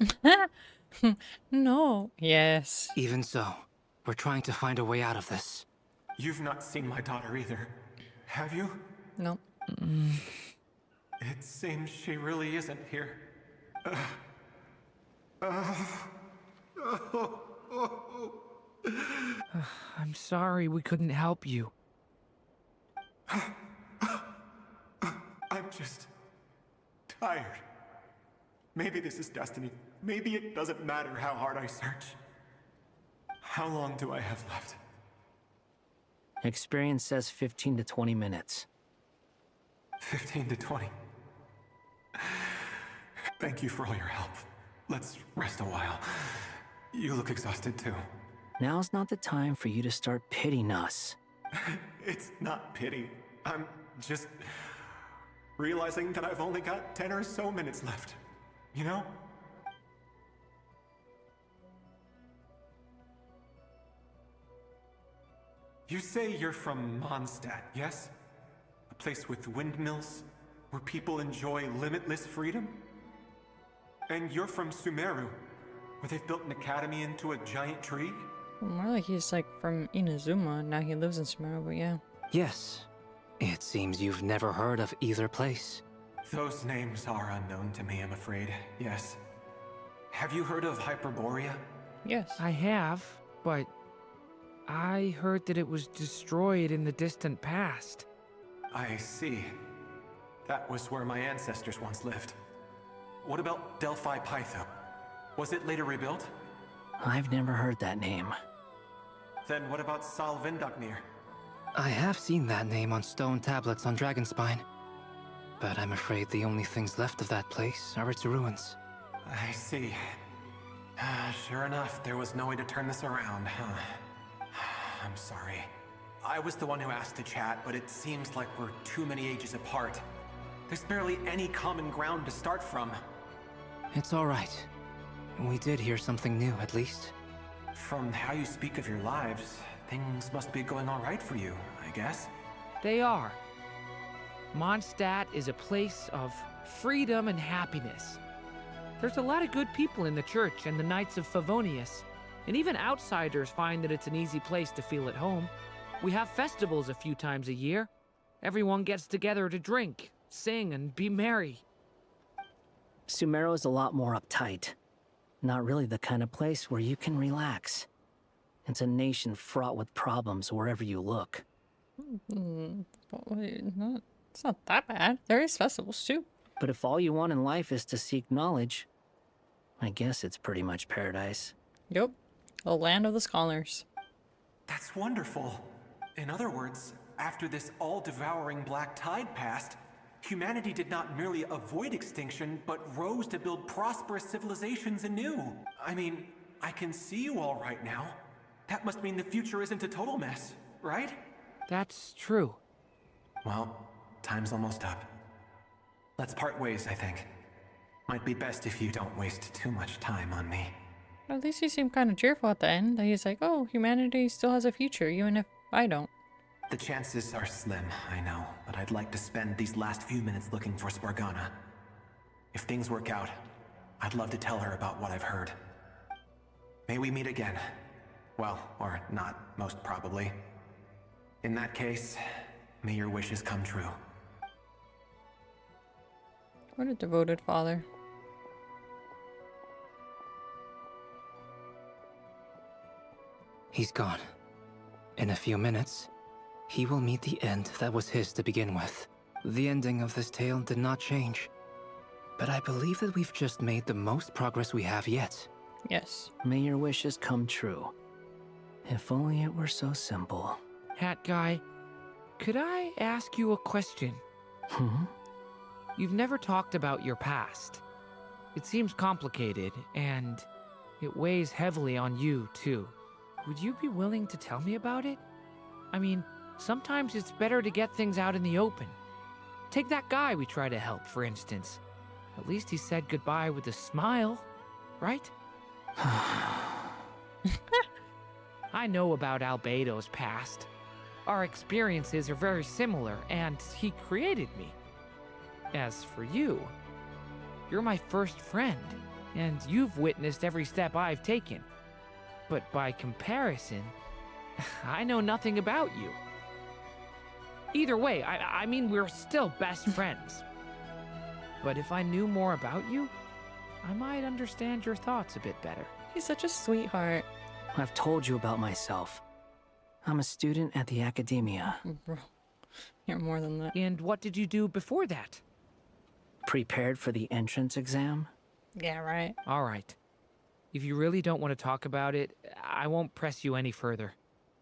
No. Yes. Even so, we're trying to find a way out of this. You've not seen my daughter either, have you? No. It seems she really isn't here. I'm sorry we couldn't help you. I'm just tired. Maybe this is destiny. Maybe it doesn't matter how hard I search. How long do I have left? Experience says 15 to 20 minutes. 15 to 20. Thank you for all your help. Let's rest a while. You look exhausted too. Now's not the time for you to start pitying us. It's not pity. I'm just realizing that I've only got 10 or so minutes left. You know? You say you're from Mondstadt, yes? A place with windmills, where people enjoy limitless freedom? And you're from Sumeru, where they've built an academy into a giant tree? More like he's like from Inazuma. Now he lives in Sumeru, but yeah. Yes. It seems you've never heard of either place. Those names are unknown to me, I'm afraid. Yes. Have you heard of Hyperborea? Yes. I have, but I heard that it was destroyed in the distant past. I see. That was where my ancestors once lived. What about Delphi Pytho? Was it later rebuilt? I've never heard that name. Then what about Sal Vindaknir? I have seen that name on stone tablets on Dragonspine. But I'm afraid the only things left of that place are its ruins. I see. Sure enough, there was no way to turn this around, huh? I'm sorry. I was the one who asked to chat, but it seems like we're too many ages apart. There's barely any common ground to start from. It's all right. We did hear something new, at least. From how you speak of your lives, things must be going all right for you, I guess. They are. Mondstadt is a place of freedom and happiness. There's a lot of good people in the church and the Knights of Favonius, and even outsiders find that it's an easy place to feel at home. We have festivals a few times a year. Everyone gets together to drink, sing, and be merry. Sumeru is a lot more uptight. Not really the kind of place where you can relax. It's a nation fraught with problems wherever you look. It's not that bad. There is festivals too. But if all you want in life is to seek knowledge, I guess it's pretty much paradise. Yep. The land of the scholars. That's wonderful. In other words, after this all-devouring black tide passed, humanity did not merely avoid extinction, but rose to build prosperous civilizations anew. I mean, I can see you all right now. That must mean the future isn't a total mess, right? That's true. Well, time's almost up. Let's part ways, I think. Might be best if you don't waste too much time on me. At least he seemed kind of cheerful at the end. That he's like, oh, humanity still has a future, even if I don't. The chances are slim, I know, but I'd like to spend these last few minutes looking for Spargana. If things work out, I'd love to tell her about what I've heard. May we meet again. Well, or not, most probably. In that case, may your wishes come true. What a devoted father. He's gone. In a few minutes, he will meet the end that was his to begin with. The ending of this tale did not change, but I believe that we've just made the most progress we have yet. Yes. May your wishes come true. If only it were so simple. Hat guy, could I ask you a question? You've never talked about your past. It seems complicated, and it weighs heavily on you, too. Would you be willing to tell me about it? I mean, sometimes it's better to get things out in the open. Take that guy we try to help, for instance. At least he said goodbye with a smile, right? I know about Albedo's past. Our experiences are very similar, and he created me. As for you, you're my first friend, and you've witnessed every step I've taken. But by comparison, I know nothing about you. Either way, I mean, we're still best friends. But if I knew more about you, I might understand your thoughts a bit better. He's such a sweetheart. I've told you about myself. I'm a student at the academia. Bro, you're more than that. And what did you do before that? Prepared for the entrance exam? Yeah, right. All right. If you really don't want to talk about it, I won't press you any further.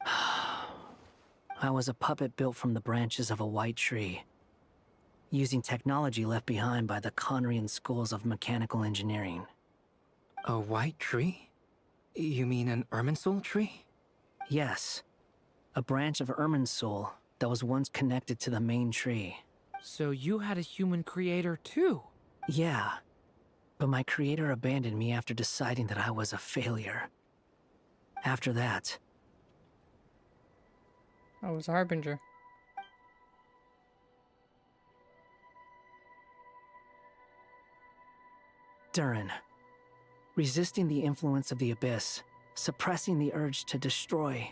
I was a puppet built from the branches of a white tree, using technology left behind by the Conrian schools of mechanical engineering. A white tree? You mean an Irminsul tree? Yes. A branch of Irminsul that was once connected to the main tree. So you had a human creator too? Yeah. But my creator abandoned me after deciding that I was a failure. After that... I was a harbinger. Durin. Resisting the influence of the Abyss, suppressing the urge to destroy,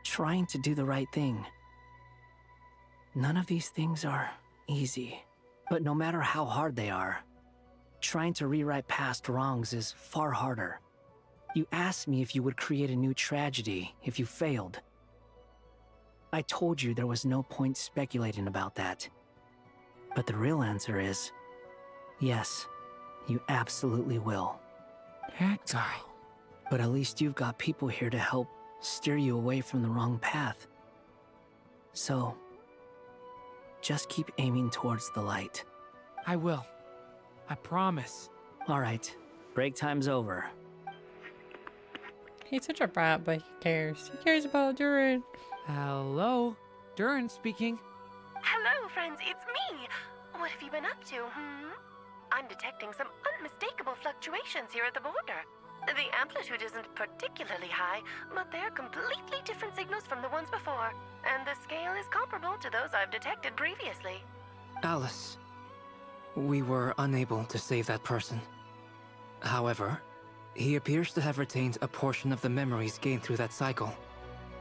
trying to do the right thing. None of these things are easy. But no matter how hard they are, trying to rewrite past wrongs is far harder. You asked me if you would create a new tragedy if you failed. I told you there was no point speculating about that. But the real answer is, yes, you absolutely will. That guy. But at least you've got people here to help steer you away from the wrong path. So, just keep aiming towards the light. I will. I promise. All right, break time's over. He's such a brat, but he cares. He cares about Durin. Hello? Durin speaking. Hello, friends, it's me. What have you been up to, I'm detecting some unmistakable fluctuations here at the border. The amplitude isn't particularly high, but they're completely different signals from the ones before, and the scale is comparable to those I've detected previously. Alice, we were unable to save that person. However, he appears to have retained a portion of the memories gained through that cycle,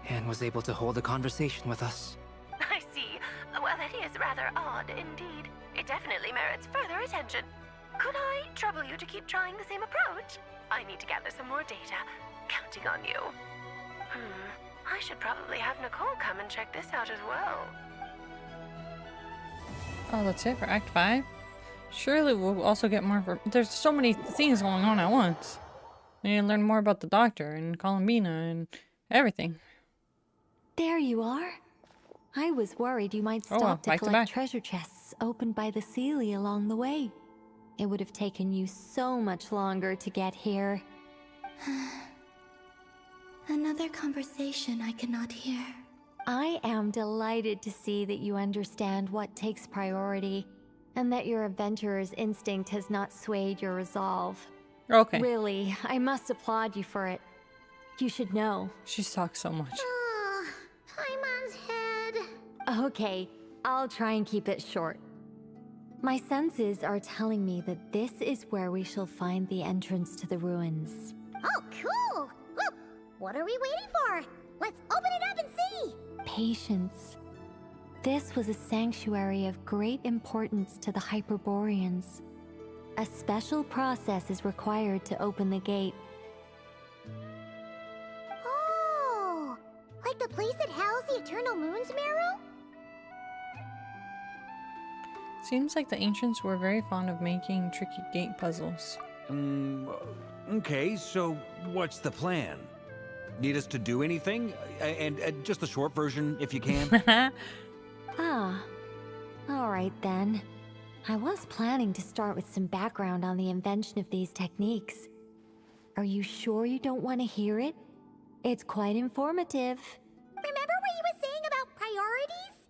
and was able to hold a conversation with us. I see. Well, that is rather odd indeed. It definitely merits further attention. Could I trouble you to keep trying the same approach? I need to gather some more data. Counting on you. I should probably have Nicole come and check this out as well. Oh, that's it for Act 5? Surely we'll also get more for... There's so many things going on at once. We need to learn more about the doctor and Columbina and everything. There you are. I was worried you might stop to collect treasure chests opened by the Seelie along the way. It would have taken you so much longer to get here. Another conversation I cannot hear. I am delighted to see that you understand what takes priority, and that your adventurer's instinct has not swayed your resolve. Okay. Really, I must applaud you for it. You should know. She sucks so much. Paimon's head. Okay, I'll try and keep it short. My senses are telling me that this is where we shall find the entrance to the ruins. Oh, cool! Well, what are we waiting for? Let's open it up and see! Patience. This was a sanctuary of great importance to the Hyperboreans. A special process is required to open the gate. Oh, like the place that housed the Eternal Moon's Marrow? Seems like the ancients were very fond of making tricky gate puzzles. Okay, so what's the plan? Need us to do anything? And just the short version, if you can. Ah, alright then. I was planning to start with some background on the invention of these techniques. Are you sure you don't want to hear it? It's quite informative. Remember what you were saying about priorities?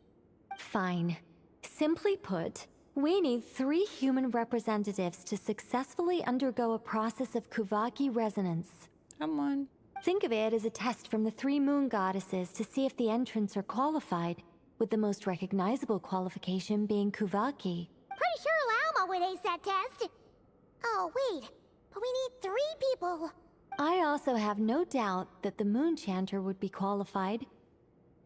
Fine. Simply put, we need 3 human representatives to successfully undergo a process of Kuvaki resonance. Come on. Think of it as a test from the 3 moon goddesses to see if the entrants are qualified, with the most recognizable qualification being Kuvaki. Pretty sure Lauma would ace that test. Oh, wait. But we need 3 people. I also have no doubt that the Moon Chanter would be qualified.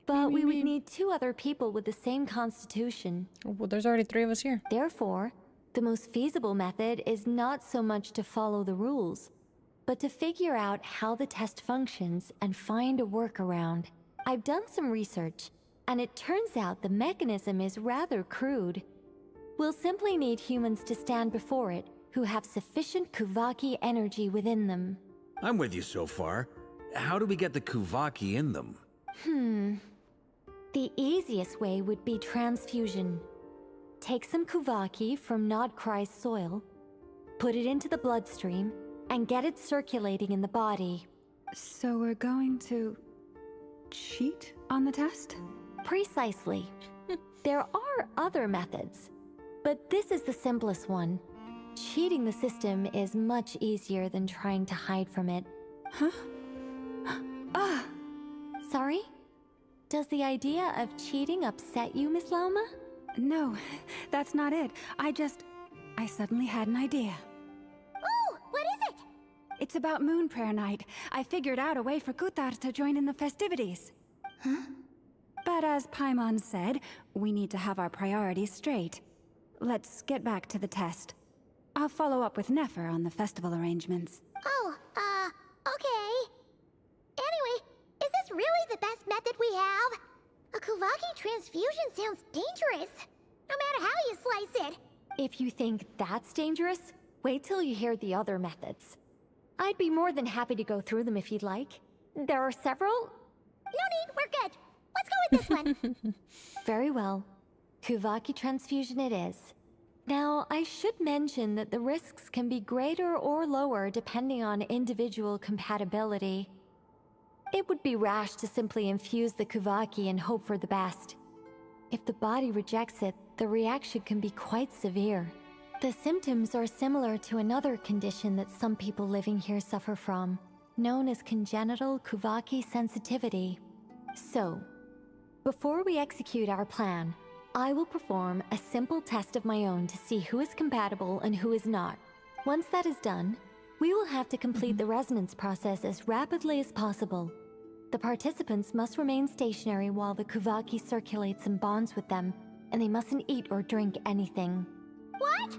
But we would need 2 other people with the same constitution. Well, there's already 3 of us here. Therefore, the most feasible method is not so much to follow the rules, but to figure out how the test functions and find a workaround. I've done some research, and it turns out the mechanism is rather crude. We'll simply need humans to stand before it who have sufficient Kuvaki energy within them. I'm with you so far. How do we get the Kuvaki in them? The easiest way would be transfusion. Take some Kuvaki from Nodkrai's soil, put it into the bloodstream, and get it circulating in the body. So we're going to cheat on the test? Precisely. There are other methods, but this is the simplest one. Cheating the system is much easier than trying to hide from it. Huh? Ah! Sorry? Does the idea of cheating upset you, Miss Lauma? No, that's not it. I suddenly had an idea. Ooh, what is it? It's about Moon Prayer Night. I figured out a way for Kutar to join in the festivities. Huh? But as Paimon said, we need to have our priorities straight. Let's get back to the test. I'll follow up with Nefer on the festival arrangements. Oh, okay. Anyway, is this really the best method we have? A Kuvaki transfusion sounds dangerous, no matter how you slice it. If you think that's dangerous, wait till you hear the other methods. I'd be more than happy to go through them if you'd like. There are several. No need, we're good. Let's go with this one. Very well. Kuvaki transfusion it is. Now, I should mention that the risks can be greater or lower depending on individual compatibility. It would be rash to simply infuse the Kuvaki and hope for the best. If the body rejects it, the reaction can be quite severe. The symptoms are similar to another condition that some people living here suffer from, known as congenital Kuvaki sensitivity. So, before we execute our plan, I will perform a simple test of my own to see who is compatible and who is not. Once that is done, we will have to complete the resonance process as rapidly as possible. The participants must remain stationary while the Kuvaki circulates and bonds with them, and they mustn't eat or drink anything. What?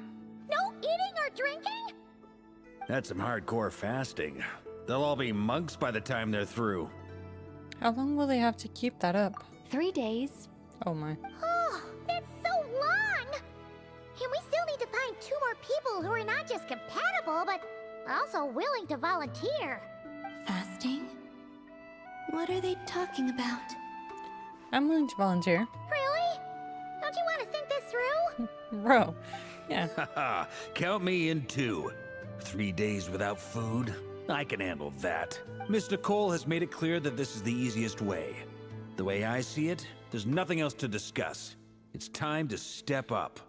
No eating or drinking? That's some hardcore fasting. They'll all be monks by the time they're through. How long will they have to keep that up? 3 days. Oh my. Oh, that's so long! And we still need to find 2 more people who are not just compatible, but also willing to volunteer. Fasting? What are they talking about? I'm willing to volunteer. Really? Don't you want to think this through? Bro, yeah. Haha, count me in too. 3 days without food? I can handle that. Miss Nicole has made it clear that this is the easiest way. The way I see it, there's nothing else to discuss. It's time to step up.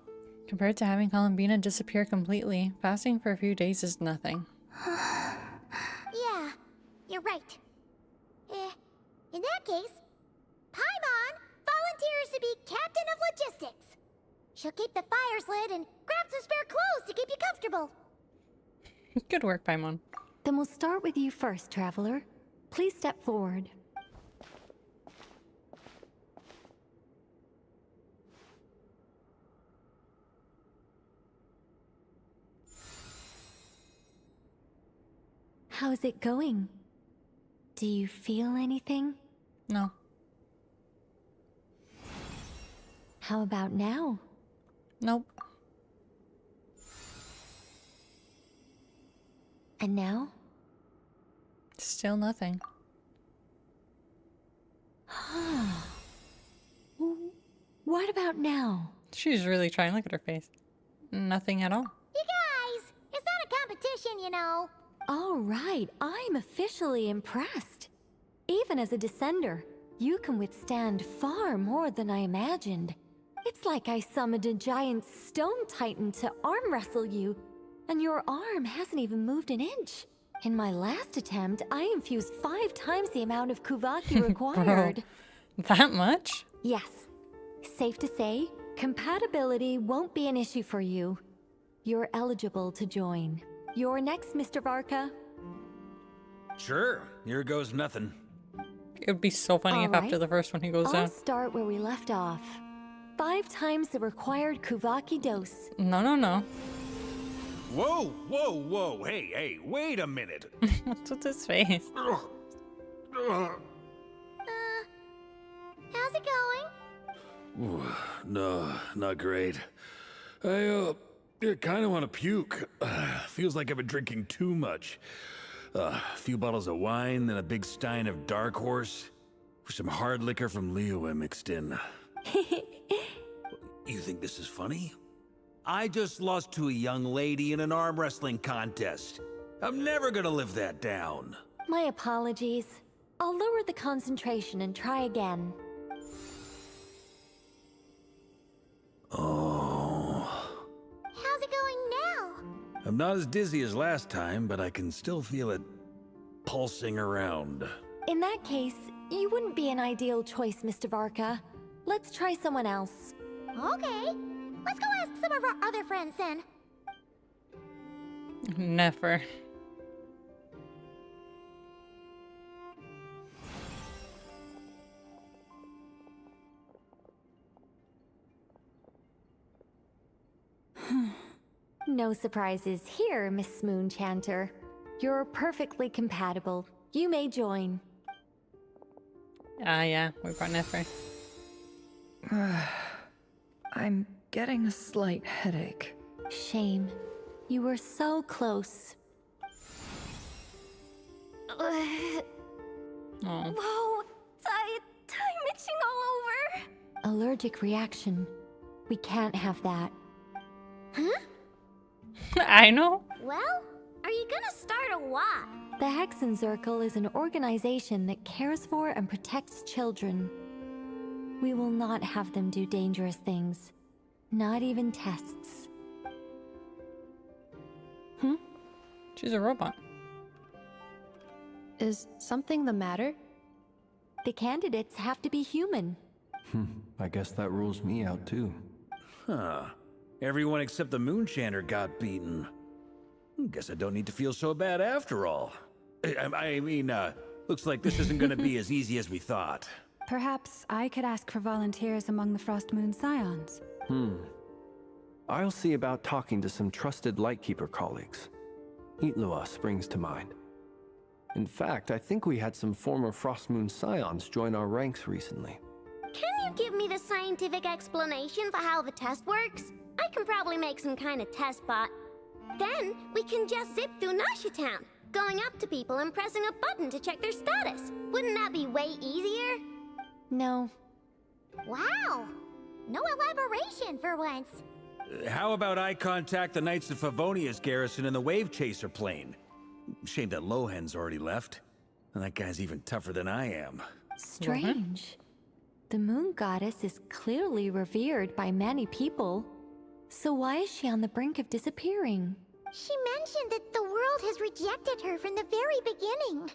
Compared to having Columbina disappear completely, fasting for a few days is nothing. Yeah, you're right. In that case, Paimon volunteers to be captain of logistics. She'll keep the fires lit and grab some spare clothes to keep you comfortable. Good work, Paimon. Then we'll start with you first, Traveler. Please step forward. How's it going? Do you feel anything? No. How about now? Nope. And now? Still nothing. What about now? She's really trying. Look at her face. Nothing at all. You guys, it's not a competition, you know. All right, I'm officially impressed. Even as a descender, you can withstand far more than I imagined. It's like I summoned a giant stone titan to arm wrestle you, and your arm hasn't even moved an inch. In my last attempt, I infused 5 times the amount of Kuvaki required. Bro, that much? Yes. Safe to say, compatibility won't be an issue for you. You're eligible to join. You're next, Mr. Varka. Sure, here goes nothing. It would be so funny if after the first one he goes I'll down. start where we left off. 5 times the required Kuvaki dose. No. Whoa, whoa, whoa, hey, wait a minute. What's with his face? How's it going? Ooh, no, not great. I kind of want to puke. Feels like I've been drinking too much. A few bottles of wine, then a big stein of Dark Horse. Some hard liquor from Liyue mixed in. You think this is funny? I just lost to a young lady in an arm wrestling contest. I'm never gonna live that down. My apologies. I'll lower the concentration and try again. Oh. How's it going now? I'm not as dizzy as last time, but I can still feel it pulsing around. In that case, you wouldn't be an ideal choice, Mr. Varka. Let's try someone else. Okay. Let's go ask some of our other friends then. Never. No surprises here, Miss Moonchanter. You're perfectly compatible. You may join. Yeah, we brought Nefer. I'm getting a slight headache. Shame. You were so close. Oh. Whoa! I'm itching all over! Allergic reaction. We can't have that. Huh? I know. Well, are you gonna start a what? The Hexen Circle is an organization that cares for and protects children. We will not have them do dangerous things. Not even tests. She's a robot. Is something the matter? The candidates have to be human. I guess that rules me out too. Huh. Everyone except the Moonchanter got beaten. Guess I don't need to feel so bad after all. I mean, looks like this isn't gonna be as easy as we thought. Perhaps I could ask for volunteers among the Frost Moon Scions. I'll see about talking to some trusted Lightkeeper colleagues. Itlua springs to mind. In fact, I think we had some former Frost Moon Scions join our ranks recently. Can you give me the scientific explanation for how the test works? I can probably make some kind of test bot. Then we can just zip through Nasha Town, going up to people and pressing a button to check their status. Wouldn't that be way easier? No. Wow! No elaboration for once. How about I contact the Knights of Favonia's garrison in the Wave Chaser plane? Shame that Lohan's already left. And that guy's even tougher than I am. Strange. The moon goddess is clearly revered by many people. So why is she on the brink of disappearing? She mentioned that the world has rejected her from the very beginning.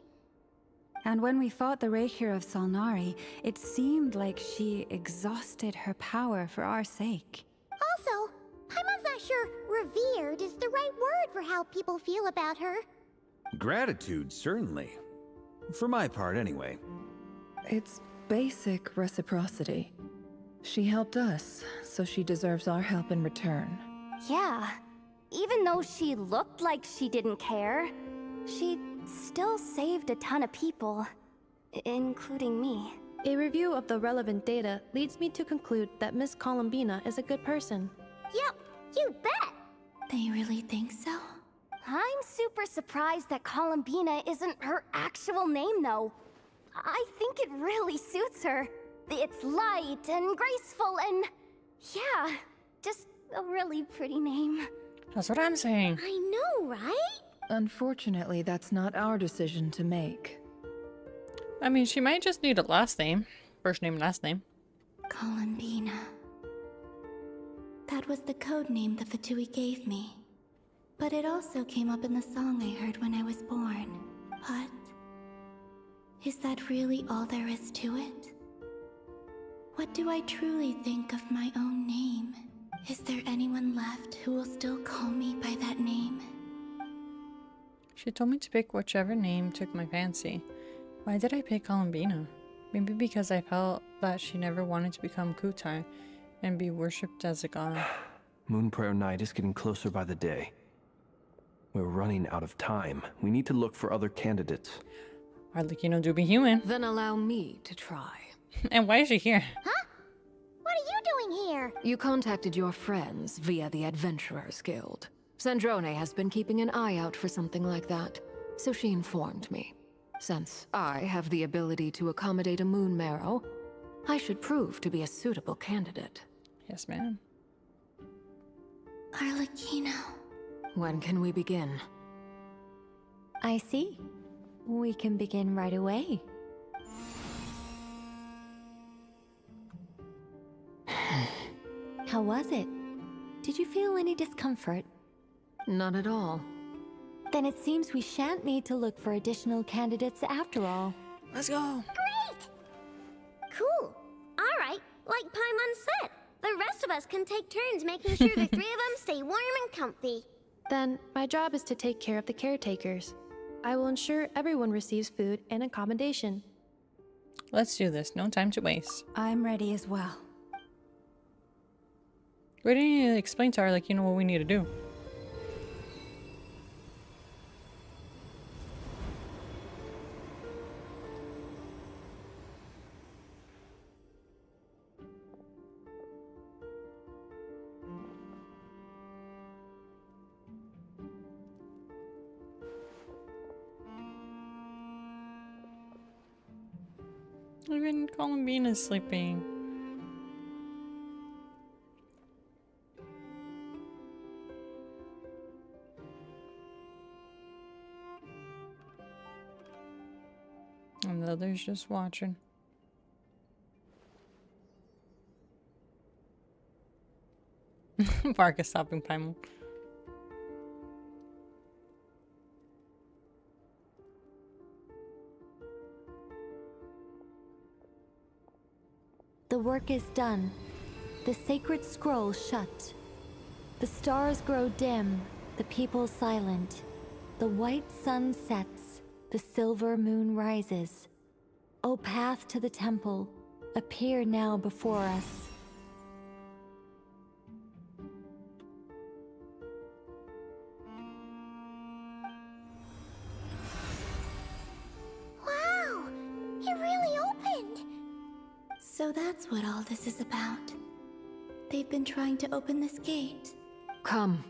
And when we fought the Reikir of Salnari, it seemed like she exhausted her power for our sake. Also, I'm not sure revered is the right word for how people feel about her. Gratitude, certainly. For my part, anyway. It's basic reciprocity. She helped us, so she deserves our help in return. Yeah. Even though she looked like she didn't care, She still saved a ton of people, including me. A review of the relevant data leads me to conclude that Miss Columbina is a good person. Yep, you bet! They really think so? I'm super surprised that Columbina isn't her actual name, though. I think it really suits her. It's light and graceful and... yeah, just a really pretty name. That's what I'm saying. I know, right? Unfortunately, that's not our decision to make. I mean, she might just need a last name. First name, last name. Columbina. That was the code name the Fatui gave me. But it also came up in the song I heard when I was born. But... is that really all there is to it? What do I truly think of my own name? Is there anyone left who will still call me by that name? She told me to pick whichever name took my fancy. Why did I pick Columbina? Maybe because I felt that she never wanted to become Kutai and be worshipped as a god. Moon Prayer Night is getting closer by the day. We're running out of time. We need to look for other candidates. Arlecchino do be human. Then allow me to try. And why is she here? Huh? What are you doing here? You contacted your friends via the Adventurers Guild. Sandrone has been keeping an eye out for something like that, so she informed me. Since I have the ability to accommodate a moon marrow, I should prove to be a suitable candidate. Yes, ma'am. Arlecchino. When can we begin? I see. We can begin right away. How was it? Did you feel any discomfort? Not at all. Then it seems we shan't need to look for additional candidates after all. Let's go. Great! Cool. Alright, like Paimon said, the rest of us can take turns making sure the three of them stay warm and comfy. Then, my job is to take care of the caretakers. I will ensure everyone receives food and accommodation. Let's do this. No time to waste. I'm ready as well. We didn't even explain to her, like, you know what we need to do. Even Columbina's sleeping. And the others just watching. Park is stopping Paimon. The work is done. The sacred scroll shut. The stars grow dim, the people silent. The white sun sets, the silver moon rises. O path to the temple, appear now before us. Wow! It really opened! So that's what all this is about. They've been trying to open this gate. Come,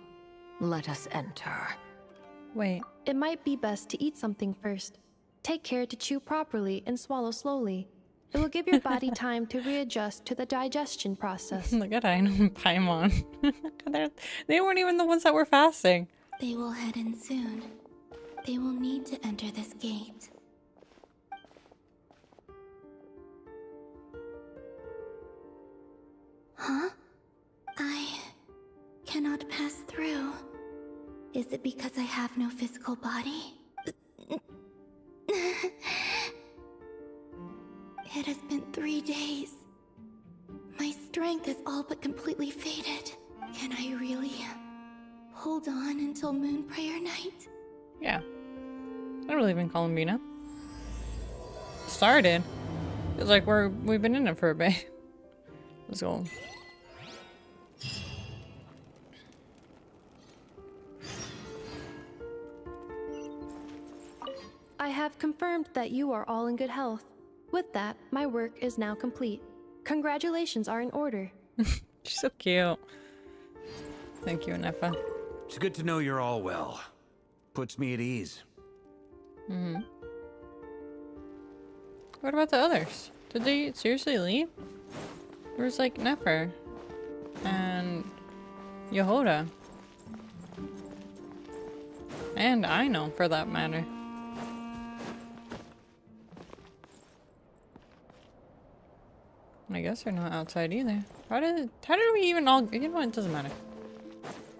let us enter. Wait. It might be best to eat something first. Take care to chew properly and swallow slowly. It will give your body time to readjust to the digestion process. Look at Aino and Paimon. They weren't even the ones that were fasting. They will head in soon. They will need to enter this gate. Huh? I cannot pass through. Is it because I have no physical body? It has been 3 days. My strength is all but completely faded. Can I really hold on until Moon Prayer Night? Yeah. I believe in Columbina. Started. It's like we've been in it for a bit. Let's go. I have confirmed that you are all in good health. With that, my work is now complete. Congratulations are in order. She's so cute. Thank you, Nefa. It's good to know you're all well. Puts me at ease. What about the others? Did they seriously leave? There was like Nefer and Yehoda. And I know, for that matter. I guess they're not outside either. How did we even all... You know what? It doesn't matter.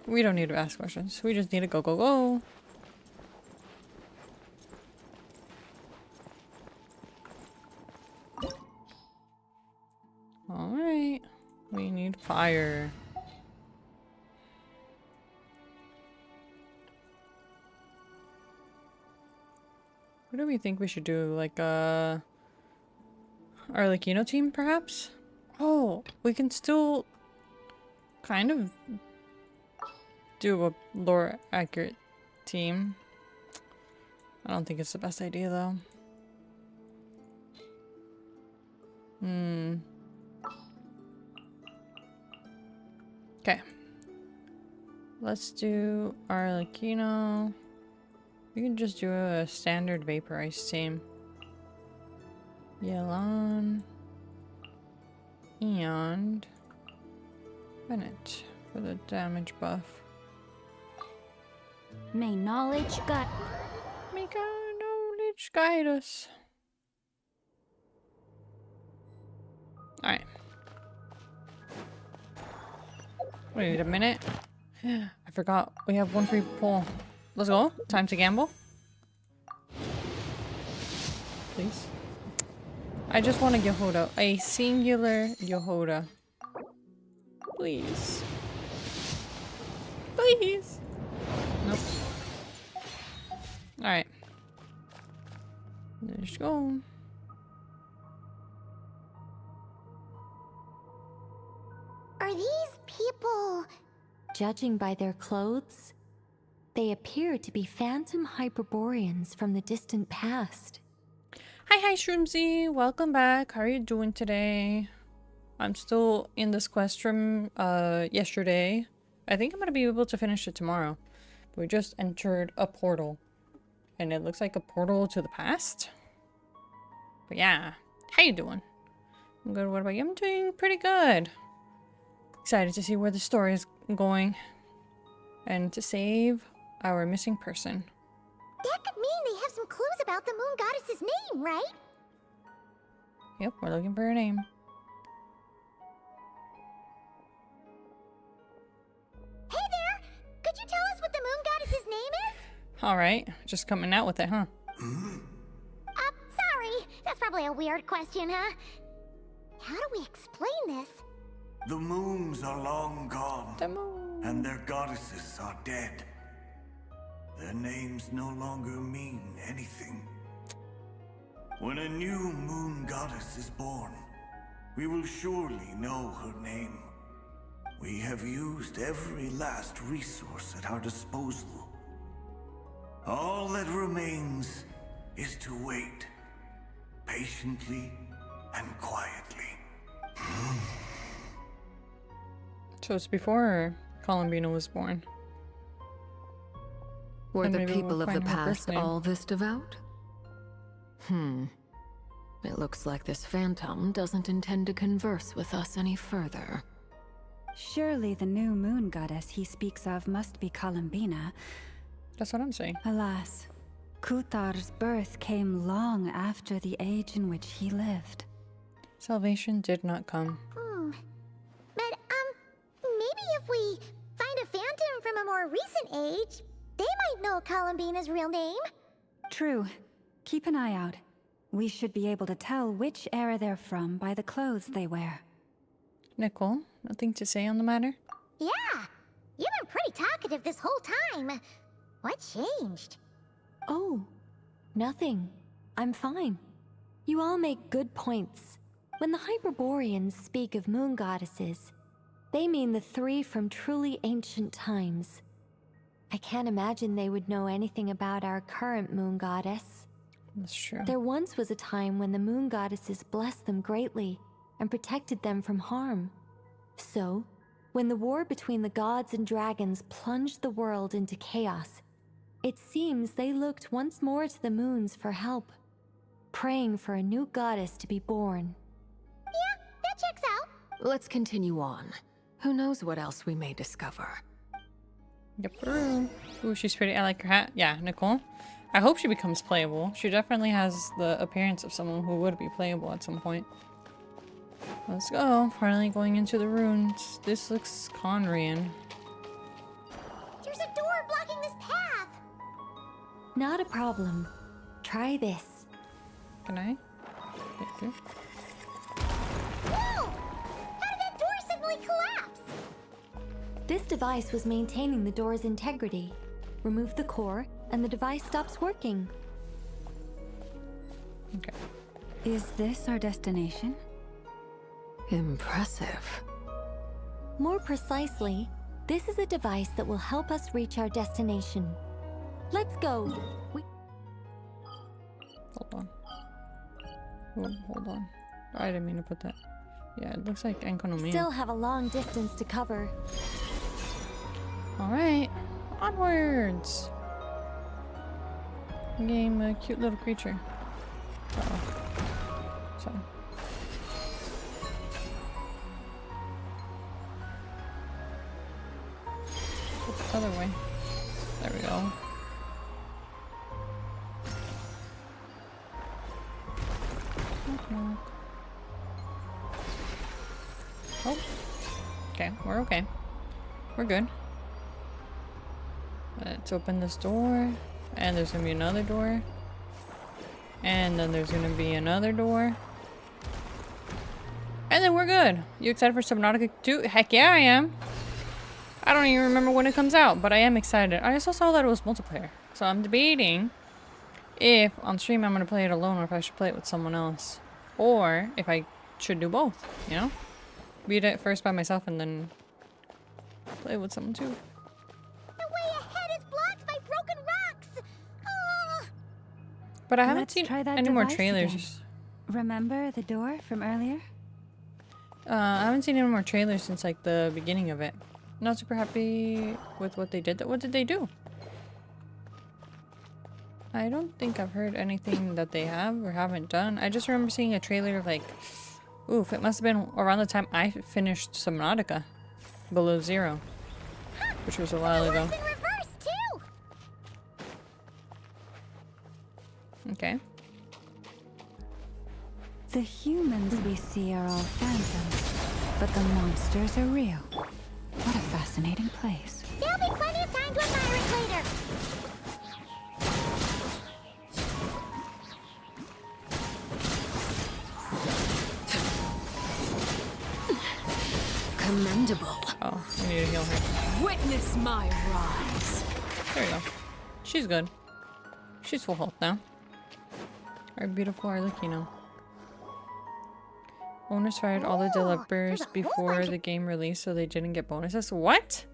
We don't need to ask questions. We just need to go, go, go. Alright. We need fire. What do we think we should do? Like, our Arlecchino team, perhaps? Oh, we can still kind of do a lore accurate team. I don't think it's the best idea, though. Okay. Let's do Arlecchino. We can just do a standard vaporized team. Yelan. And Bennett for the damage buff. May knowledge guide. May knowledge guide us. Alright. Wait a minute. I forgot. We have one free pull. Let's go. Time to gamble. Please. I just want a Yehoda. A singular Yehoda. Please. Please. Nope. Alright. Let's go. Are these people... Judging by their clothes, they appear to be phantom Hyperboreans from the distant past. Hi, Shroomsy. Welcome back. How are you doing today? I'm still in this quest from yesterday. I think I'm gonna be able to finish it tomorrow. We just entered a portal. And it looks like a portal to the past. But yeah. How you doing? I'm good. What about you? I'm doing pretty good. Excited to see where the story is going. And to save our missing person. That could mean they have some clues about the moon goddess's name, right? Yep, we're looking for her name. Hey there! Could you tell us what the moon goddess's name is? Alright, just coming out with it, huh? Sorry. That's probably a weird question, huh? How do we explain this? The moons are long gone, and their goddesses are dead. Their names no longer mean anything. When a new moon goddess is born, we will surely know her name. We have used every last resource at our disposal. All that remains is to wait, patiently and quietly. So it's before Columbina was born. Were And the maybe people we'll of the find her birth past name. all this devout? It looks like this phantom doesn't intend to converse with us any further. Surely the new moon goddess he speaks of must be Columbina. That's what I'm saying. Alas, Kuthar's birth came long after the age in which he lived. Salvation did not come. But, maybe if we find a phantom from a more recent age, they might know Columbina's real name. True. Keep an eye out. We should be able to tell which era they're from by the clothes they wear. Nicole, nothing to say on the matter? Yeah, you've been pretty talkative this whole time. What changed? Oh, nothing. I'm fine. You all make good points. When the Hyperboreans speak of moon goddesses, they mean the three from truly ancient times. I can't imagine they would know anything about our current moon goddess. That's true. There once was a time when the moon goddesses blessed them greatly and protected them from harm. So, when the war between the gods and dragons plunged the world into chaos, it seems they looked once more to the moons for help, praying for a new goddess to be born. Yeah, that checks out. Let's continue on. Who knows what else we may discover. Yep. Ooh, she's pretty. I like her hat. Yeah, Nicole. I hope she becomes playable. She definitely has the appearance of someone who would be playable at some point. Let's go. Finally going into the ruins. This looks Conrian. There's a door blocking this path. Not a problem. Try this. Can I get through? Whoa! How did that door suddenly collapse? This device was maintaining the door's integrity. Remove the core, and the device stops working. Okay. Is this our destination? Impressive. More precisely, this is a device that will help us reach our destination. Let's go. Hold on. Oh, hold on. I didn't mean to put that. Yeah, it looks like Enkonomia. Still have a long distance to cover. Alright. Onwards! Game a cute little creature. Uh-oh. Sorry. The other way. There we go. Oh. Okay, we're okay. We're good. Let's open this door. And there's gonna be another door. And then there's gonna be another door. And then we're good. You excited for Subnautica 2? Heck yeah, I am. I don't even remember when it comes out, but I am excited. I also saw that it was multiplayer. So I'm debating if on stream I'm gonna play it alone or if I should play it with someone else. Or if I should do both, you know? Beat it first by myself and then play with someone too. The way ahead is blocked by broken rocks. Oh. But I haven't seen any more trailers. Again. Remember the door from earlier? I haven't seen any more trailers since like the beginning of it. Not super happy with what they did. What did they do? I don't think I've heard anything that they have or haven't done. I just remember seeing a trailer of like, oof, it must have been around the time I finished Subnautica Below Zero, which was a while ago. Okay. The humans we see are all phantoms, but the monsters are real. What a fascinating place. There'll be plenty of time to admire it later. Commendable. Oh, we need to heal her. Witness my rise. There we go. She's good. She's full health now. Our beautiful Arlecchino. Owners fired all the developers before the game release so they didn't get bonuses. What?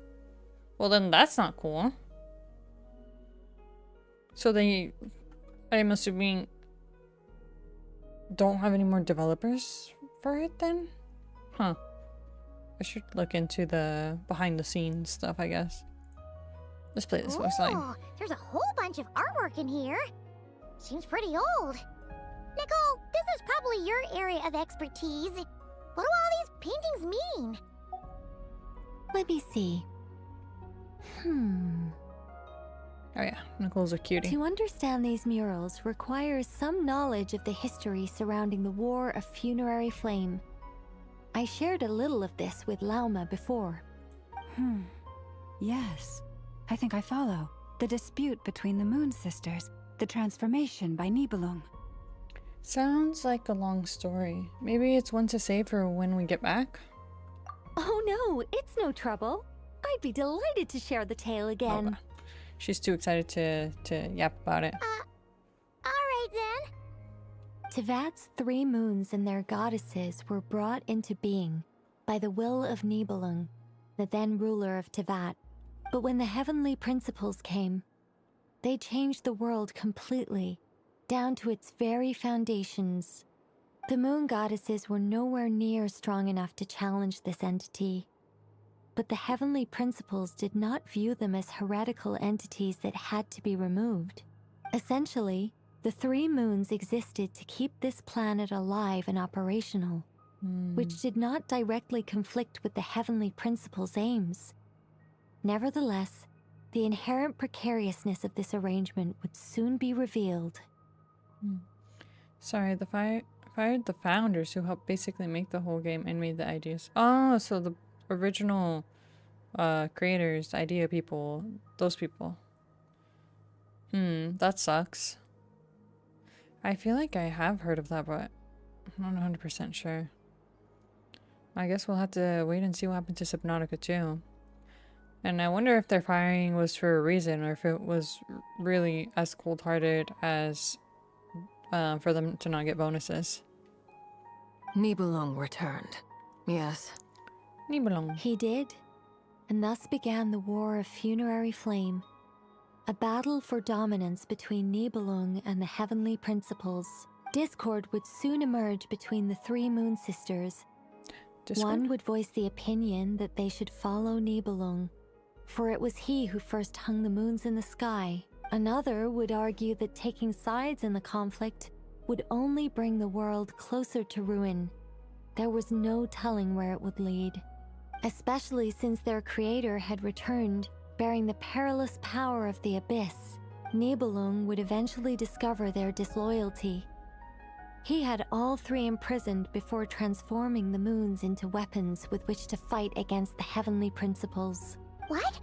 Well then that's not cool. So they, I'm assuming, don't have any more developers for it then? Huh. I should look into the behind the scenes stuff, I guess. Let's play this voice line. There's a whole bunch of artwork in here. Seems pretty old. Nicole, this is probably your area of expertise. What do all these paintings mean? Let me see. Oh yeah, Nicole's a cutie. To understand these murals requires some knowledge of the history surrounding the War of Funerary Flame. I shared a little of this with Lauma before. Yes, I think I follow. The dispute between the Moon Sisters, the transformation by Nibelung. Sounds like a long story. Maybe it's one to save for when we get back? Oh no, it's no trouble. I'd be delighted to share the tale again. Oh, she's too excited to yap about it. Alright then. Tevat's 3 moons and their goddesses were brought into being by the will of Nibelung, the then ruler of Tevat. But when the heavenly principles came, they changed the world completely down to its very foundations. The moon goddesses were nowhere near strong enough to challenge this entity. But the heavenly principles did not view them as heretical entities that had to be removed. Essentially, the 3 moons existed to keep this planet alive and operational, which did not directly conflict with the heavenly principles' aims. Nevertheless, the inherent precariousness of this arrangement would soon be revealed. Sorry, fired the founders who helped basically make the whole game and made the ideas. Oh, so the original creators, idea people, those people. That sucks. I feel like I have heard of that, but I'm not 100% sure. I guess we'll have to wait and see what happened to Subnautica too. And I wonder if their firing was for a reason, or if it was really as cold-hearted as for them to not get bonuses. Nibelung returned. Yes. Nibelung. He did. And thus began the War of Funerary Flame. A battle for dominance between Nibelung and the heavenly principles. Discord would soon emerge between the 3 moon sisters. One would voice the opinion that they should follow Nibelung, for it was he who first hung the moons in the sky. Another would argue that taking sides in the conflict would only bring the world closer to ruin. There was no telling where it would lead, especially since their creator had returned, bearing the perilous power of the abyss. Nibelung would eventually discover their disloyalty. He had all 3 imprisoned before transforming the moons into weapons with which to fight against the heavenly principles. What?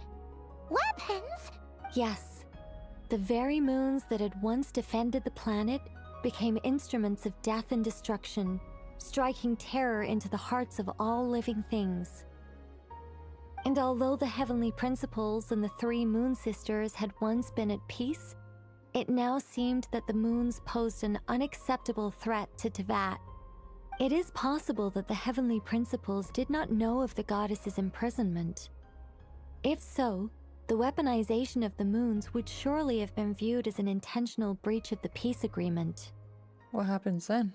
Weapons? Yes. The very moons that had once defended the planet became instruments of death and destruction, striking terror into the hearts of all living things. And although the heavenly principles and the 3 moon sisters had once been at peace, it now seemed that the moons posed an unacceptable threat to Teyvat. It is possible that the heavenly principles did not know of the goddess's imprisonment. If so, the weaponization of the moons would surely have been viewed as an intentional breach of the peace agreement. What happens then?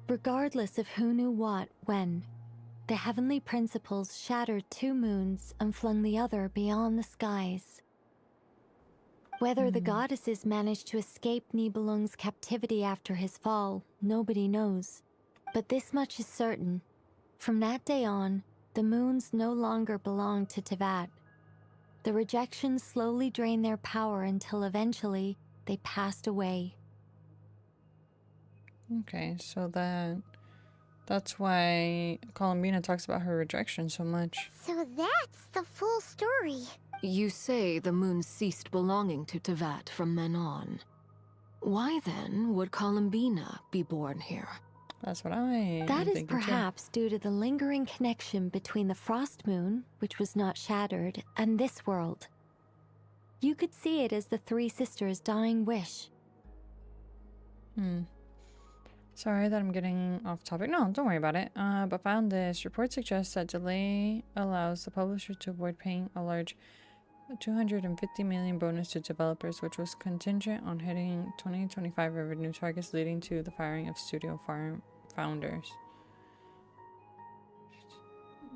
Regardless of who knew what, when, the heavenly principles shattered 2 moons and flung the other beyond the skies. Whether the goddesses managed to escape Nibelung's captivity after his fall, nobody knows. But this much is certain. From that day on, the moons no longer belonged to Teyvat. The rejection slowly drained their power until eventually they passed away. Okay, so that's why Columbina talks about her rejection so much. So that's the full story. You say the moon ceased belonging to Teyvat from then on. Why then would Columbina be born here? That's what I That is perhaps due to the lingering connection between the Frost Moon, which was not shattered, and this world. You could see it as the 3 sisters' dying wish. Sorry that I'm getting off topic. No, don't worry about it. But found this. Report suggests that delay allows the publisher to avoid paying a large 250 million bonus to developers, which was contingent on hitting 2025 revenue targets, leading to the firing of studio founders.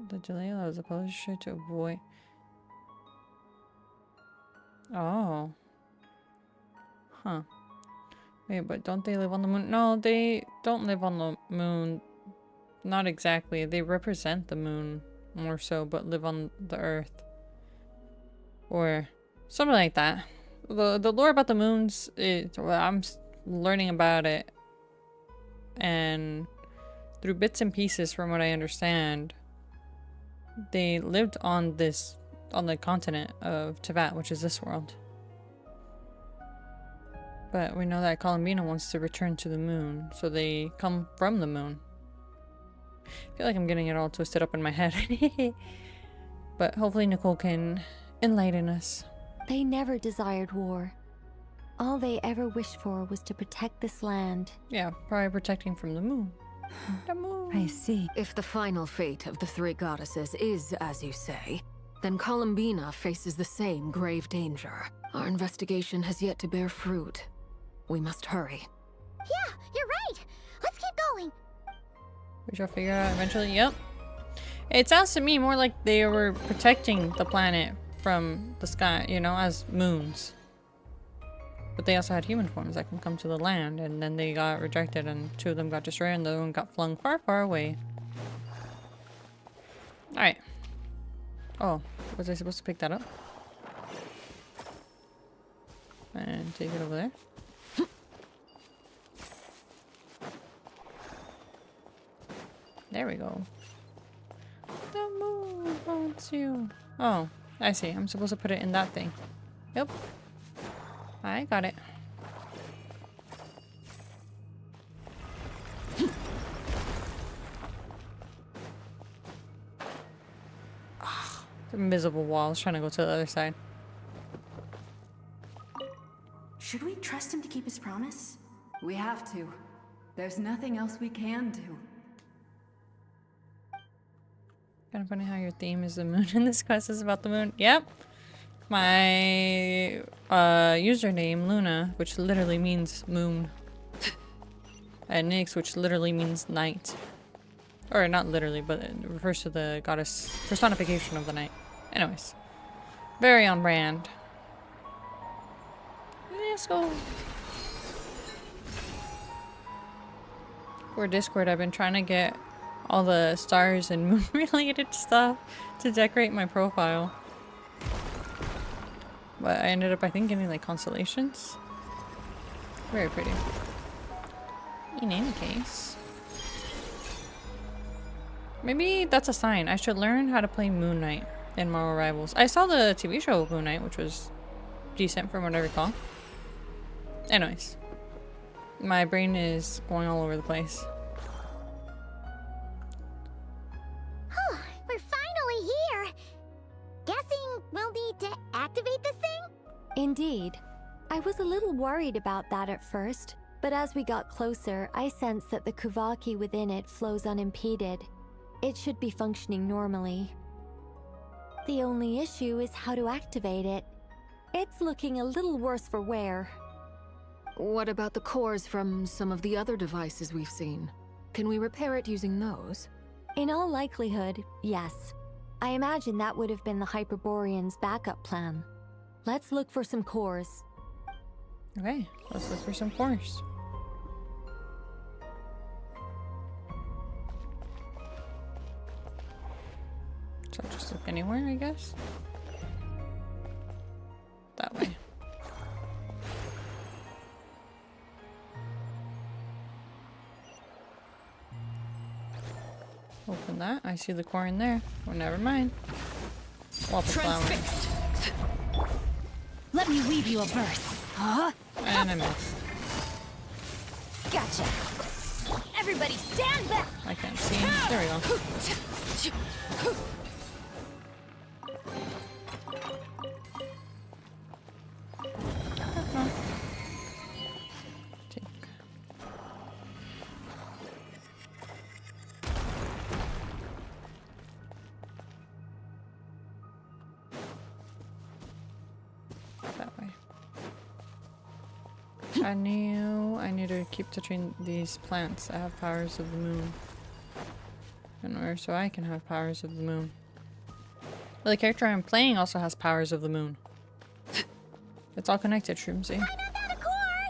The delay allows the publisher to avoid... Oh. Huh. Wait, but don't they live on the moon? No, they don't live on the moon. Not exactly. They represent the moon more so, but live on the Earth. Or something like that. The lore about the moons, I'm learning about it. And through bits and pieces from what I understand, they lived on the continent of Teyvat, which is this world. But we know that Columbina wants to return to the moon, so they come from the moon. I feel like I'm getting it all twisted up in my head. But hopefully Nicole can enlighten us. They never desired war. All they ever wished for was to protect this land. Yeah, probably protecting from the moon. The moon. I see. If the final fate of the 3 goddesses is as you say, then Columbina faces the same grave danger. Our investigation has yet to bear fruit. We must hurry. Yeah, you're right. Let's keep going. We shall figure it out eventually. Yep. It sounds to me more like they were protecting the planet from the sky, you know, as moons. But they also had human forms that can come to the land, and then they got rejected, and 2 of them got destroyed, and the other one got flung far, far away. Alright. Oh, was I supposed to pick that up? And take it over there? There we go. The moon wants you. Oh, I see. I'm supposed to put it in that thing. Yep. I got it. The invisible wall is trying to go to the other side. Should we trust him to keep his promise? We have to. There's nothing else we can do. Kind of funny how your theme is the moon and this quest is about the moon. Yep. My username, Luna, which literally means moon. And Nyx, which literally means night. Or not literally, but it refers to the goddess personification of the night. Anyways. Very on brand. Let's go. For Discord, I've been trying to get all the stars and moon related stuff to decorate my profile. But I ended up, I think, getting like constellations. Very pretty. In any case. Maybe that's a sign. I should learn how to play Moon Knight in Marvel Rivals. I saw the TV show Moon Knight, which was decent from what I recall. Anyways. My brain is going all over the place. We're finally here. Guessing we'll need to activate this thing? Indeed. I was a little worried about that at first, but as we got closer, I sensed that the Kuvaki within it flows unimpeded. It should be functioning normally. The only issue is how to activate it. It's looking a little worse for wear. What about the cores from some of the other devices we've seen? Can we repair it using those? In all likelihood, yes. I imagine that would have been the Hyperborean's backup plan. Let's look for some cores. Okay, let's look for some cores. So just look anywhere, I guess. That way. Open that. I see the core in there. Oh, never mind. Swap the flower. Let me weave you a verse. Huh? And I missed. Gotcha. Everybody stand back. I can't see him. There we go. Take. That way. I need to keep touching these plants that have powers of the moon. In order so I can have powers of the moon. But the character I'm playing also has powers of the moon. It's all connected, Shroomsy. I know that a core,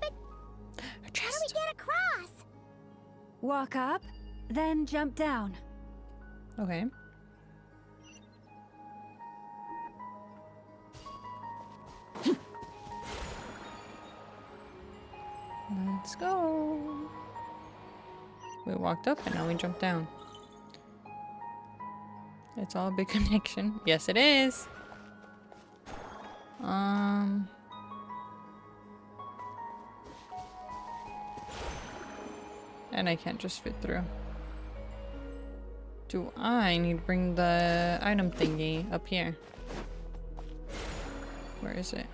but how do we get across? Walk up, then jump down. Okay. Let's go. We walked up and now we jump down. It's all a big connection. Yes, it is. And I can't just fit through. Do I need to bring the item thingy up here? Where is it?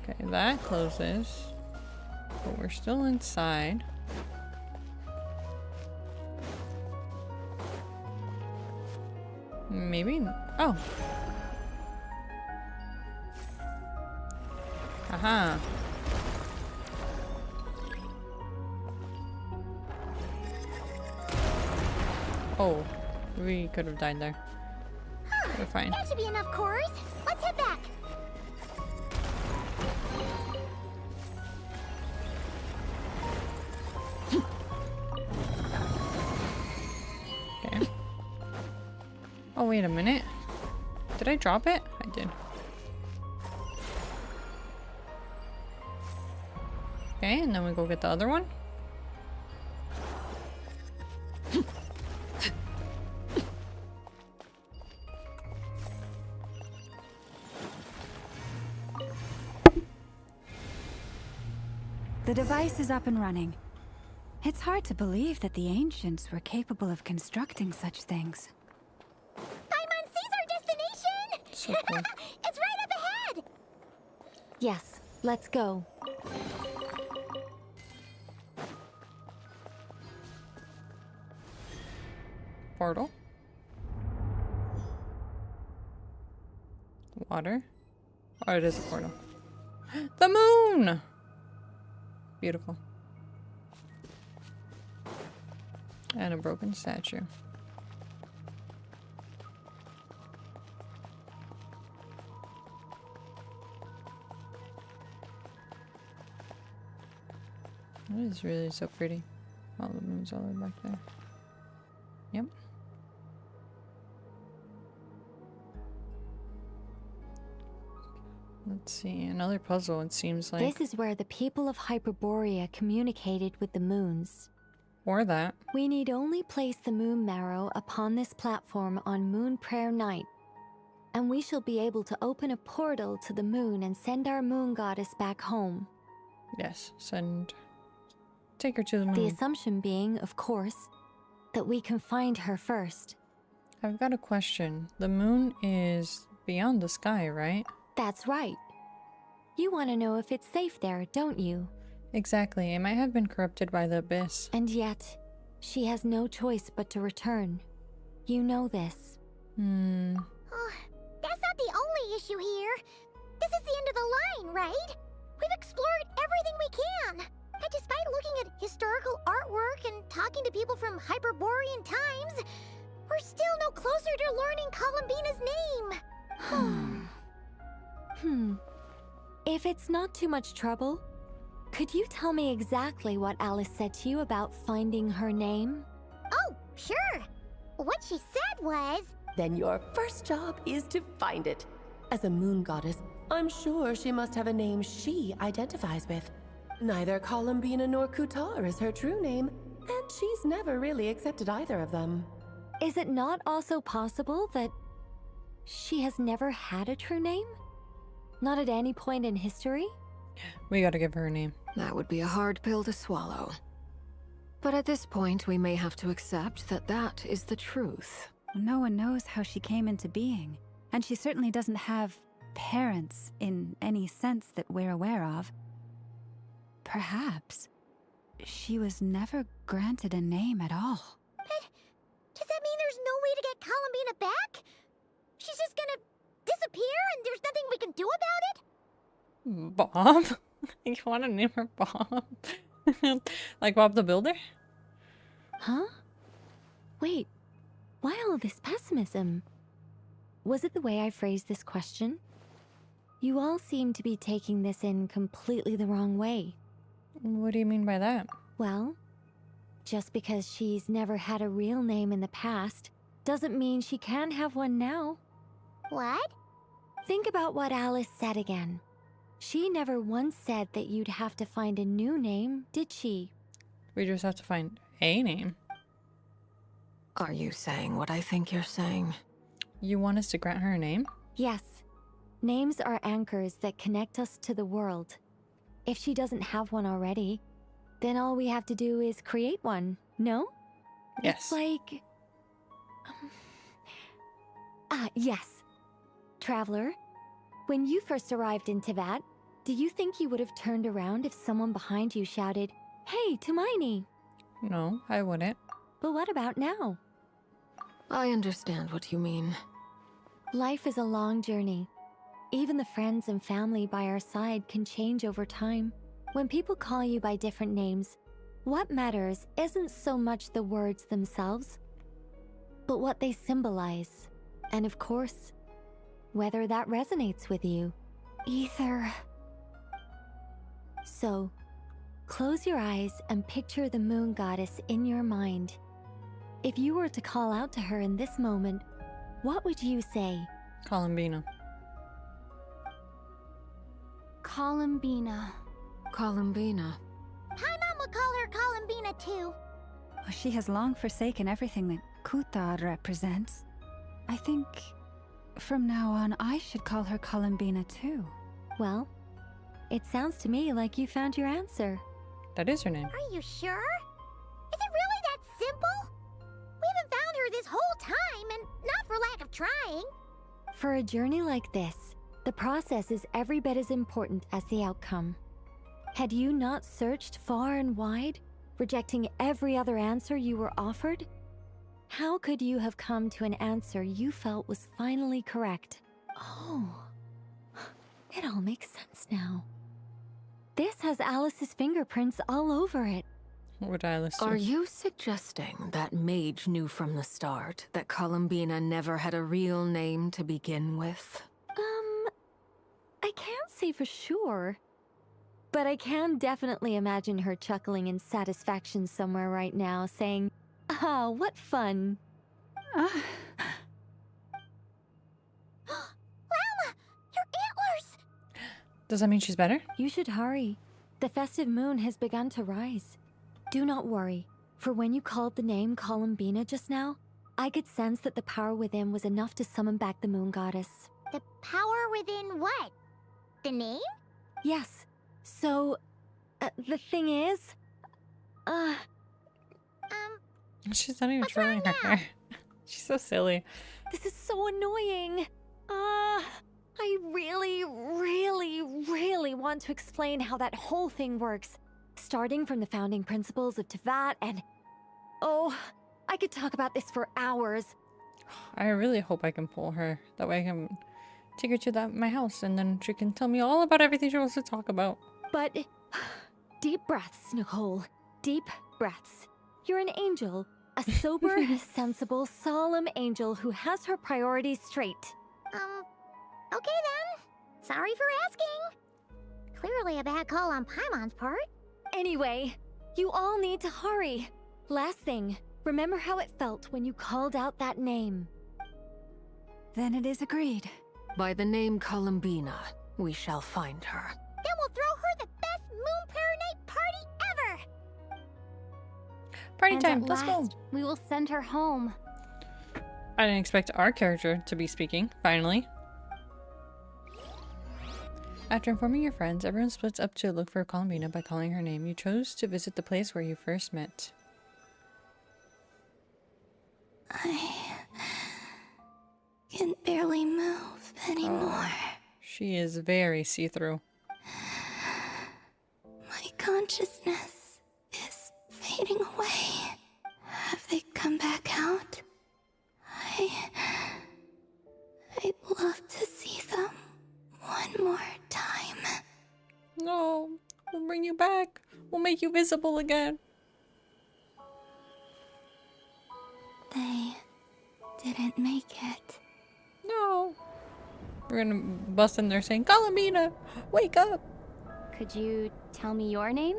Okay, that closes. But we're still inside. Maybe. Oh. Aha. Oh, we could have died there. We're fine. That should be enough cores. Let's head back. Okay. Oh, wait a minute. Did I drop it? I did. Okay, and then we go get the other one. The device is up and running. It's hard to believe that the ancients were capable of constructing such things. Paimon sees our destination! So cool. It's right up ahead! Yes, let's go. Portal. Water. Oh, it is a portal. The moon! Beautiful. And a broken statue. It is really so pretty. All the moons all the way back there. Yep. Let's see, another puzzle, it seems like. This is where the people of Hyperborea communicated with the moons. Or that. We need only place the moon marrow upon this platform on Moon Prayer Night, and we shall be able to open a portal to the moon and send our moon goddess back home. Yes, take her to the moon. The assumption being, of course, that we can find her first. I've got a question. The moon is beyond the sky, right? That's right. You want to know if it's safe there, don't you? Exactly. It might have been corrupted by the abyss. And yet, she has no choice but to return. You know this. Oh, that's not the only issue here. This is the end of the line, right? We've explored everything we can. And despite looking at historical artwork and talking to people from Hyperborean times, we're still no closer to learning Columbina's name. If it's not too much trouble, could you tell me exactly what Alice said to you about finding her name? Oh, sure. What she said was... Then your first job is to find it. As a moon goddess, I'm sure she must have a name she identifies with. Neither Columbina nor Kutar is her true name, and she's never really accepted either of them. Is it not also possible that she has never had a true name? Not at any point in history? We gotta give her a name. That would be a hard pill to swallow. But at this point, we may have to accept that that is the truth. No one knows how she came into being, and she certainly doesn't have parents in any sense that we're aware of. Perhaps she was never granted a name at all. But does that mean there's no way to get Columbina back? She's just gonna disappear and there's nothing we can do about it? Bob? You want to name her Bob? Like Bob the Builder? Huh? Wait, why all this pessimism? Was it the way I phrased this question? You all seem to be taking this in completely the wrong way. What do you mean by that? Well, just because she's never had a real name in the past doesn't mean she can't have one now. What? Think about what Alice said again. She never once said that you'd have to find a new name, did she? We just have to find a name. Are you saying what I think you're saying? You want us to grant her a name? Yes. Names are anchors that connect us to the world. If she doesn't have one already, then all we have to do is create one, no? Yes. It's like... yes. Traveler, when you first arrived in Teyvat, do you think you would have turned around if someone behind you shouted, "Hey, Tumaini"? No, I wouldn't. But what about now? I understand what you mean. Life is a long journey. Even the friends and family by our side can change over time. When people call you by different names, what matters isn't so much the words themselves, but what they symbolize. And of course, whether that resonates with you. Ether. So, close your eyes and picture the moon goddess in your mind. If you were to call out to her in this moment, what would you say? Columbina. Columbina. Columbina. Paimon would call her Columbina too. Well, she has long forsaken everything that Kutar represents. I think from now on I should call her Columbina too. Well, it sounds to me like you found your answer. That is her name. Are you sure? Is it really that simple? We haven't found her this whole time, and not for lack of trying. For a journey like this, the process is every bit as important as the outcome. Had you not searched far and wide, rejecting every other answer you were offered, how could you have come to an answer you felt was finally correct? Oh, it all makes sense now. This has Alice's fingerprints all over it. What would Alice do? Are you suggesting that Mage knew from the start that Columbina never had a real name to begin with? I can't say for sure, but I can definitely imagine her chuckling in satisfaction somewhere right now, saying, "Ah, what fun." Llama! Your antlers! Does that mean she's better? You should hurry. The festive moon has begun to rise. Do not worry, for when you called the name Columbina just now, I could sense that the power within was enough to summon back the moon goddess. The power within what? The name? Yes. So, the thing is... She's not even twirling her hair. She's so silly. This is so annoying. I really, really want to explain how that whole thing works. Starting from the founding principles of Teyvat and... Oh, I could talk about this for hours. I really hope I can pull her. That way I can take her to my house and then she can tell me all about everything she wants to talk about. But... deep breaths, Nicole. Deep breaths. You're an angel. A sober, sensible, solemn angel who has her priorities straight. Okay then. Sorry for asking. Clearly a bad call on Paimon's part. Anyway, you all need to hurry. Last thing, remember how it felt when you called out that name. Then it is agreed. By the name Columbina, we shall find her. Then we'll throw her the best Moon Paranite party ever! Party And time, at let's go! last, we will send her home. I didn't expect our character to be speaking, finally. After informing your friends, everyone splits up to look for Columbina by calling her name. You chose to visit the place where you first met. I can barely move anymore. She is very see-through. My consciousness is fading away. Have they come back out? I'd love to see them one more time. No, we'll bring you back. We'll make you visible again. They didn't make it. No. We're gonna bust in there saying, Columbina, wake up. Could you tell me your name?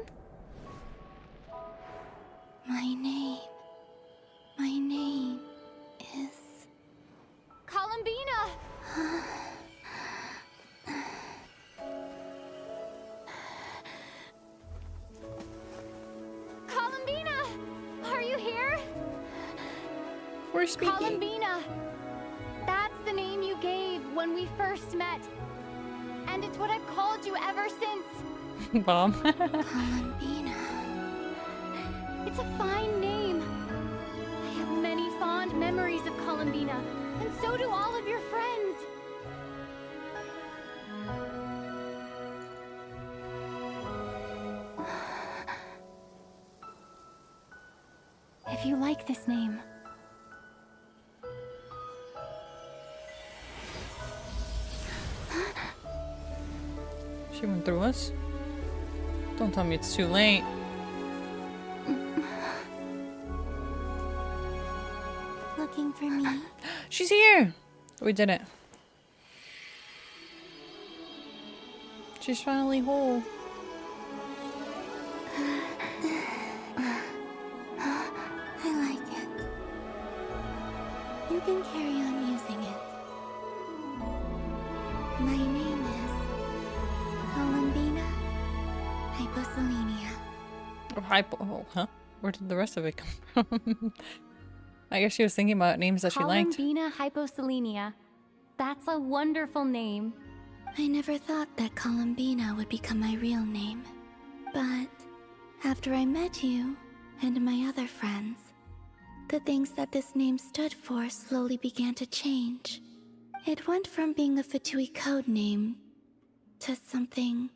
My name is... Columbina! Columbina! Are you here? We're speaking. Columbina! That's the name you gave when we first met. And it's what I've called you ever since. Bomb. Columbina. It's a fine name. I have many fond memories of Columbina, and so do all of your friends. If you like this name, She went through us. Don't tell me it's too late. Looking for me? She's here! We did it. She's finally whole. I like it. You can carry on using it. My name is Columbina Hyposelenia. Oh, huh? Where did the rest of it come from? I guess she was thinking about names that she liked. Columbina Hyposelenia. That's a wonderful name. I never thought that Columbina would become my real name. But after I met you and my other friends, the things that this name stood for slowly began to change. It went from being a Fatui code name to something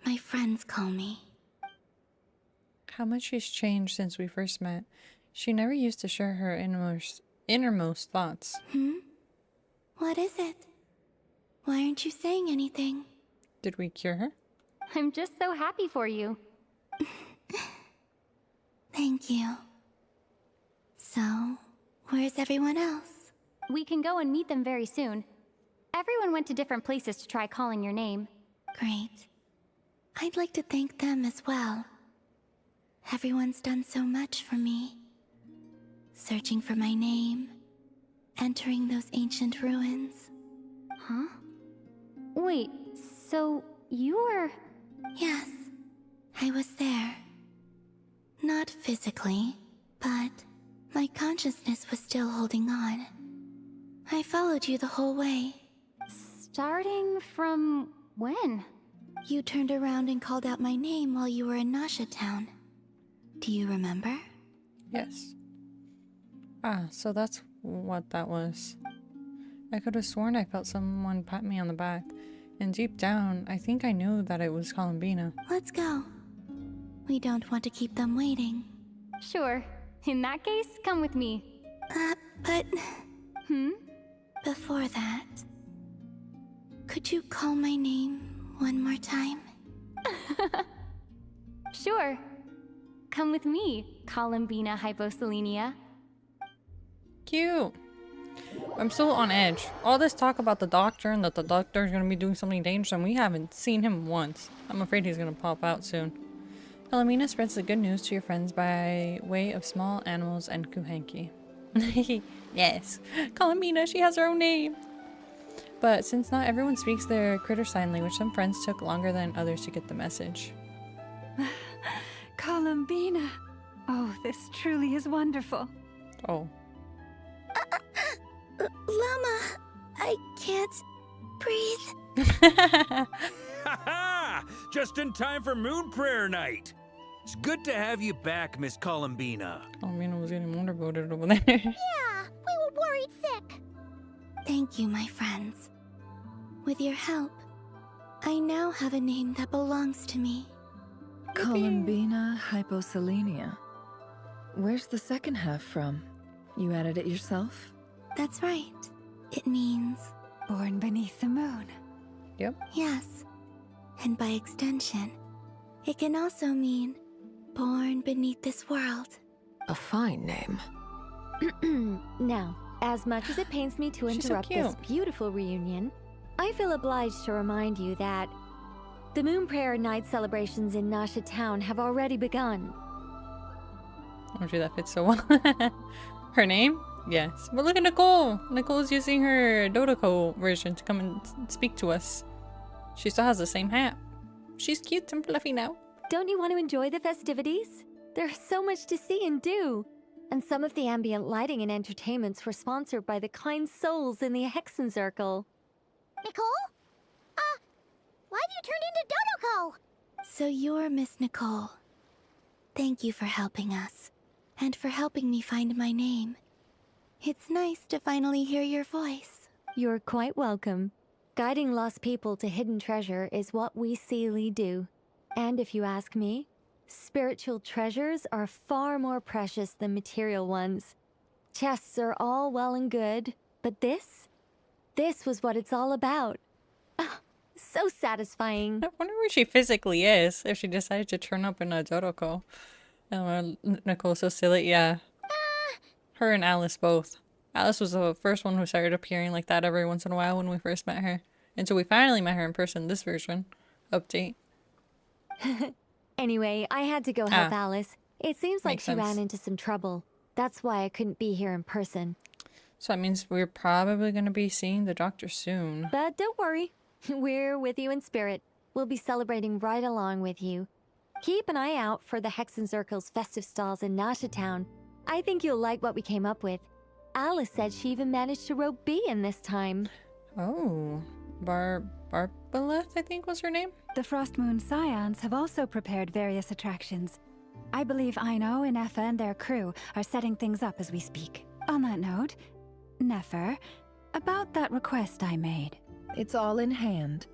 my friends call me. How much she's changed since we first met. She never used to share her innermost thoughts. What is it? Why aren't you saying anything? Did we cure her? I'm just so happy for you. Thank you. So, where's everyone else? We can go and meet them very soon. Everyone went to different places to try calling your name. Great. I'd like to thank them as well. Everyone's done so much for me. Searching for my name, entering those ancient ruins. Huh? Wait, so you were... Yes, I was there. Not physically, but my consciousness was still holding on. I followed you the whole way. Starting from when? You turned around and called out my name while you were in Nasha Town. Do you remember? Yes. Ah, so that's what that was. I could have sworn I felt someone pat me on the back. And deep down, I think I knew that it was Columbina. Let's go. We don't want to keep them waiting. Sure. In that case, come with me. But... Before that... Could you call my name one more time? Sure. Come with me, Columbina Hyposelenia. Cute. I'm still on edge. All this talk about the doctor and that the doctor is going to be doing something dangerous and we haven't seen him once. I'm afraid he's going to pop out soon. Columbina spreads the good news to your friends by way of small animals and Kuhanki. Yes. Columbina, she has her own name. But since not everyone speaks their critter sign language, some friends took longer than others to get the message. Columbina. Oh, this truly is wonderful. Oh. Llama, I can't breathe. Ha ha! Just in time for Moon Prayer Night. It's good to have you back, Miss Columbina. Columbina was getting motorboated over there. Yeah, we were worried sick. Thank you, my friends. With your help, I now have a name that belongs to me. Columbina Hyposelenia. Where's the second half from? You added it yourself? That's right. It means... Born beneath the moon. Yep. Yes. And by extension, it can also mean born beneath this world. A fine name. Now, as much as it pains me to She's so interrupt this cute. beautiful reunion, I feel obliged to remind you that the Moon Prayer Night celebrations in Nasha Town have already begun. Oh, gee, that fits so well. Her name? Yes. But look at Nicole. Nicole's using her Dodoko version to come and speak to us. She still has the same hat. She's cute and fluffy now. Don't you want to enjoy the festivities? There's so much to see and do. And some of the ambient lighting and entertainments were sponsored by the kind souls in the Hexen Circle. Nicole? Why have you turned into Dodoko? So you're Miss Nicole. Thank you for helping us, and for helping me find my name. It's nice to finally hear your voice. You're quite welcome. Guiding lost people to hidden treasure is what we Seelie do. And if you ask me, spiritual treasures are far more precious than material ones. Chests are all well and good, but this was what it's all about. So satisfying. I wonder where she physically is if she decided to turn up in a Doroko. Nicole's so silly. Yeah. Her and Alice both. Alice was the first one who started appearing like that every once in a while when we first met her. Until we finally met her in person this version. Update. Anyway, I had to go help Alice. It seems like she ran into some trouble. That's why I couldn't be here in person. So that means we're probably going to be seeing the doctor soon. But don't worry. We're with you in spirit. We'll be celebrating right along with you. Keep an eye out for the Hexenzirkel's festive stalls in Nasha Town. I think you'll like what we came up with. Alice said she even managed to rope B in this time. Oh. Barbaleth, I think was her name? The Frost Moon Scions have also prepared various attractions. I believe Aino and Effa and their crew are setting things up as we speak. On that note, Nefer, about that request I made. It's all in hand.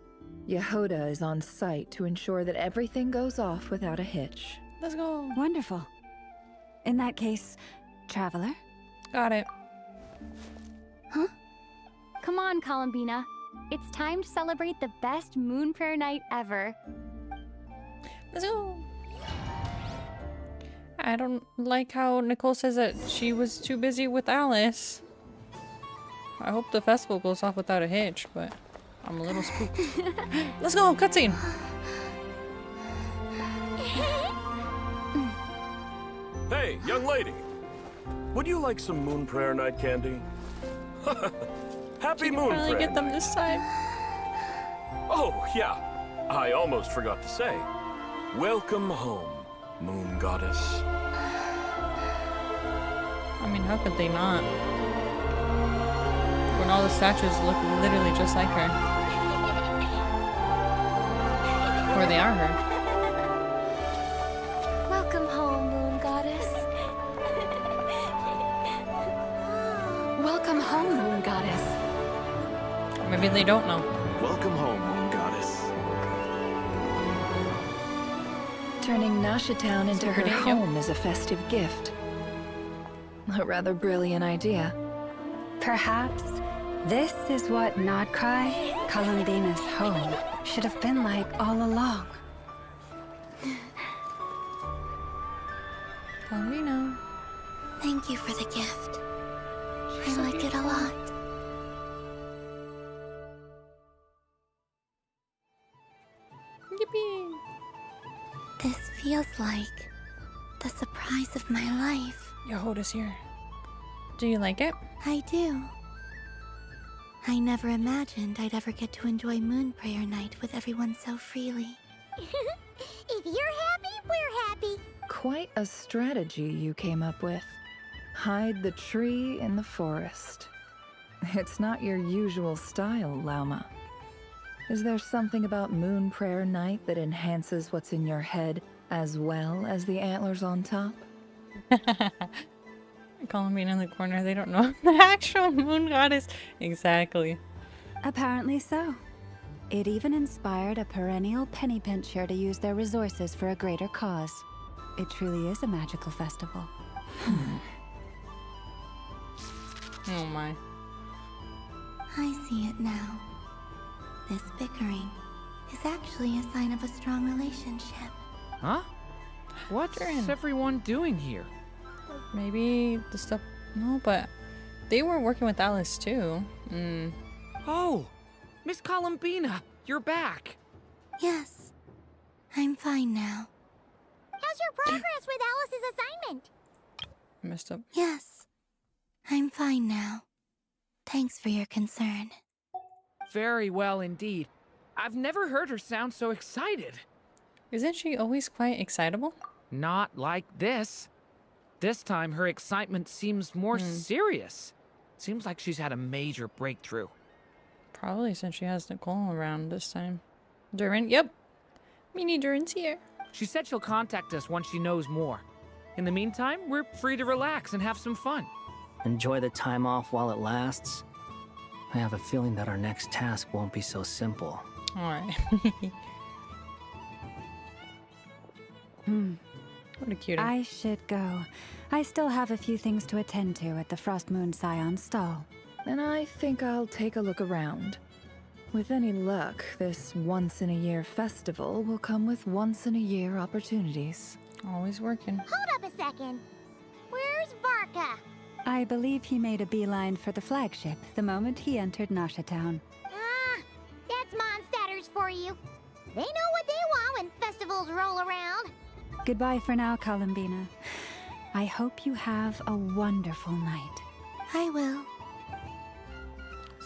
Yehoda is on site to ensure that everything goes off without a hitch. Let's go. Wonderful. In that case, Traveler? Got it. Huh? Come on, Columbina. It's time to celebrate the best Moon Prayer night ever. Let's go. I don't like how Nicole says that she was too busy with Alice. I hope the festival goes off without a hitch, but I'm a little spooked. Let's go, cutscene. Hey, young lady. Would you like some Moon Prayer Night candy? Happy Moon Prayer Finally get them this time. Oh, yeah. I almost forgot to say. Welcome home, Moon Goddess. I mean, how could they not? When all the statues look literally just like her. Or they are her. Welcome home, Moon Goddess. Welcome home, Moon Goddess. Maybe they don't know. Welcome home, Moon Goddess. Turning Nasha Town into her home is a festive gift. A rather brilliant idea. Perhaps this is what Nodcry, Columbina's home, should have been like all along. Columbina. Thank you for the gift. I like it a lot. Yippee! This feels like the surprise of my life. Yehoda's here. Do you like it? I do. I never imagined I'd ever get to enjoy Moon Prayer Night with everyone so freely. If you're happy, we're happy. Quite a strategy you came up with. Hide the tree in the forest. It's not your usual style, Lauma. Is there something about Moon Prayer Night that enhances what's in your head as well as the antlers on top? Columbine in the corner, they don't know the actual Moon Goddess. Exactly. Apparently so. It even inspired a perennial penny pincher to use their resources for a greater cause. It truly is a magical festival. Oh my. I see it now. This bickering is actually a sign of a strong relationship. Huh? What's everyone doing here? Maybe the stuff... No, but they were working with Alice too. Oh! Miss Columbina, you're back! Yes. I'm fine now. How's your progress with Alice's assignment? I messed up. Yes. I'm fine now. Thanks for your concern. Very well indeed. I've never heard her sound so excited. Isn't she always quite excitable? Not like this. This time, her excitement seems more serious. Seems like she's had a major breakthrough. Probably since she has Nicole around this time. Durin? Yep. Mini Durin's here. She said she'll contact us once she knows more. In the meantime, we're free to relax and have some fun. Enjoy the time off while it lasts. I have a feeling that our next task won't be so simple. Alright. What a cutie. I should go. I still have a few things to attend to at the Frost Moon Scion stall. Then I think I'll take a look around. With any luck, this once-in-a-year festival will come with once-in-a-year opportunities. Always working. Hold up a second. Where's Varka? I believe he made a beeline for the flagship the moment he entered Nasha Town. Ah, that's Mondstadters for you. They know what they want when festivals roll around. Goodbye for now, Columbina. I hope you have a wonderful night. I will.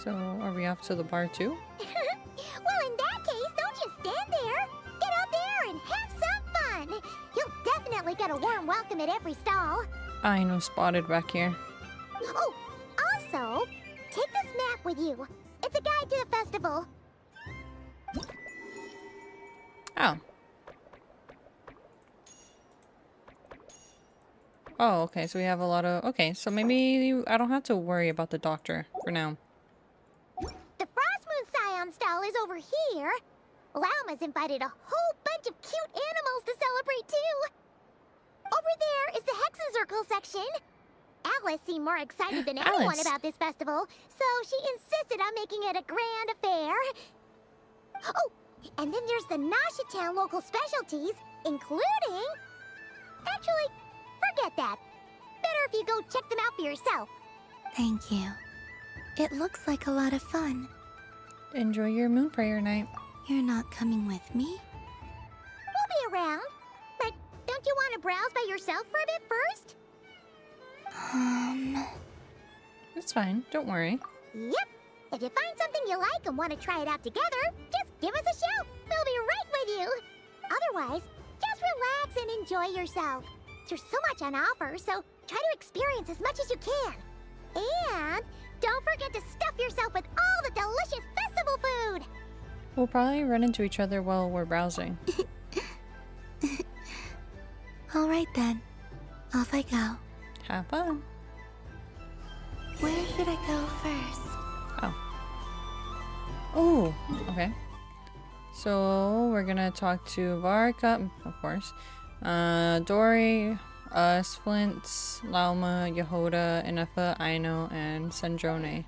So, are we off to the bar too? Well, in that case, don't just stand there. Get out there and have some fun. You'll definitely get a warm welcome at every stall. I know, spotted back here. Oh, also, take this map with you. It's a guide to the festival. Oh. Oh, okay, so we have a lot of... Okay, so maybe I don't have to worry about the doctor for now. The Frost Moon Scion stall is over here. Lauma's invited a whole bunch of cute animals to celebrate too. Over there is the Hexen section. Alice seemed more excited than anyone about this festival, so she insisted on making it a grand affair. Oh, and then there's the Nasha Town local specialties, including... Actually, forget that. Better if you go check them out for yourself. Thank you. It looks like a lot of fun. Enjoy your moon prayer night. You're not coming with me? We'll be around. But don't you want to browse by yourself for a bit first? It's fine, don't worry. Yep. If you find something you like and want to try it out together, just give us a shout. We'll be right with you. Otherwise, just relax and enjoy yourself. There's so much on offer, so try to experience as much as you can. And don't forget to stuff yourself with all the delicious festival food. We'll probably run into each other while we're browsing. All right then. Off I go. Have fun. Where should I go first? Oh, okay. So we're gonna talk to Varka, of course. Dory, us, Flint, Lauma, Yehoda, Inefa, Aino, and Sandrone.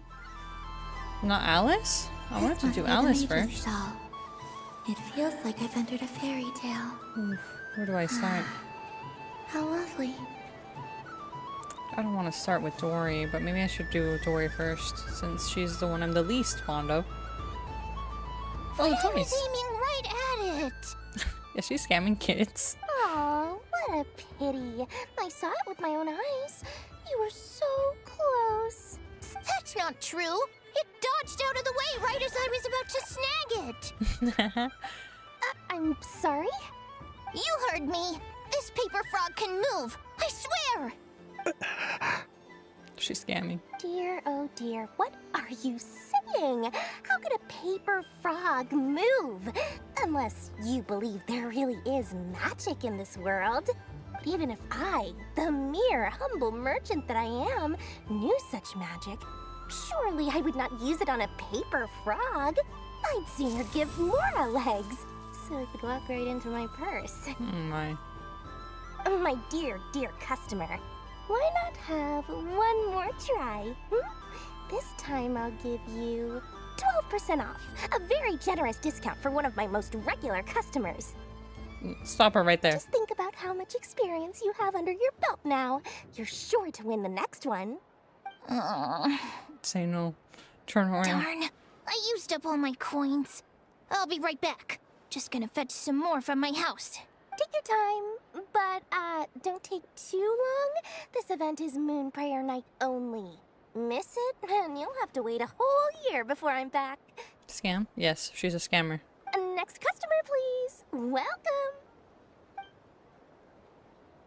Not Alice? I wanted to do Alice first. Stall. It feels like I've entered a fairy tale. Oof, where do I start? How lovely. I don't want to start with Dory, but maybe I should do Dory first, since she's the one I'm the least fond of. Oh, I toys. was aiming right at it. Yeah, she's scamming kids. Aw, what a pity. I saw it with my own eyes. You were so close. That's not true. It dodged out of the way right as I was about to snag it. I'm sorry? You heard me. This paper frog can move. I swear. She's scamming. Dear, oh dear, what are you saying? How could a paper frog move? Unless you believe there really is magic in this world. But even if I, the mere humble merchant that I am, knew such magic, surely I would not use it on a paper frog. I'd sooner give Mora legs, so it could walk right into my purse. My. My dear, dear customer, why not have one more try? This time I'll give you 12% off. A very generous discount for one of my most regular customers. Stop her right there. Just think about how much experience you have under your belt now. You're sure to win the next one. Say no. Turn around. Darn. I used up all my coins. I'll be right back. Just gonna fetch some more from my house. Take your time, but don't take too long. This event is Moon Prayer Night only. Miss it, and you'll have to wait a whole year before I'm back. Scam? Yes, she's a scammer. Next customer, please. Welcome.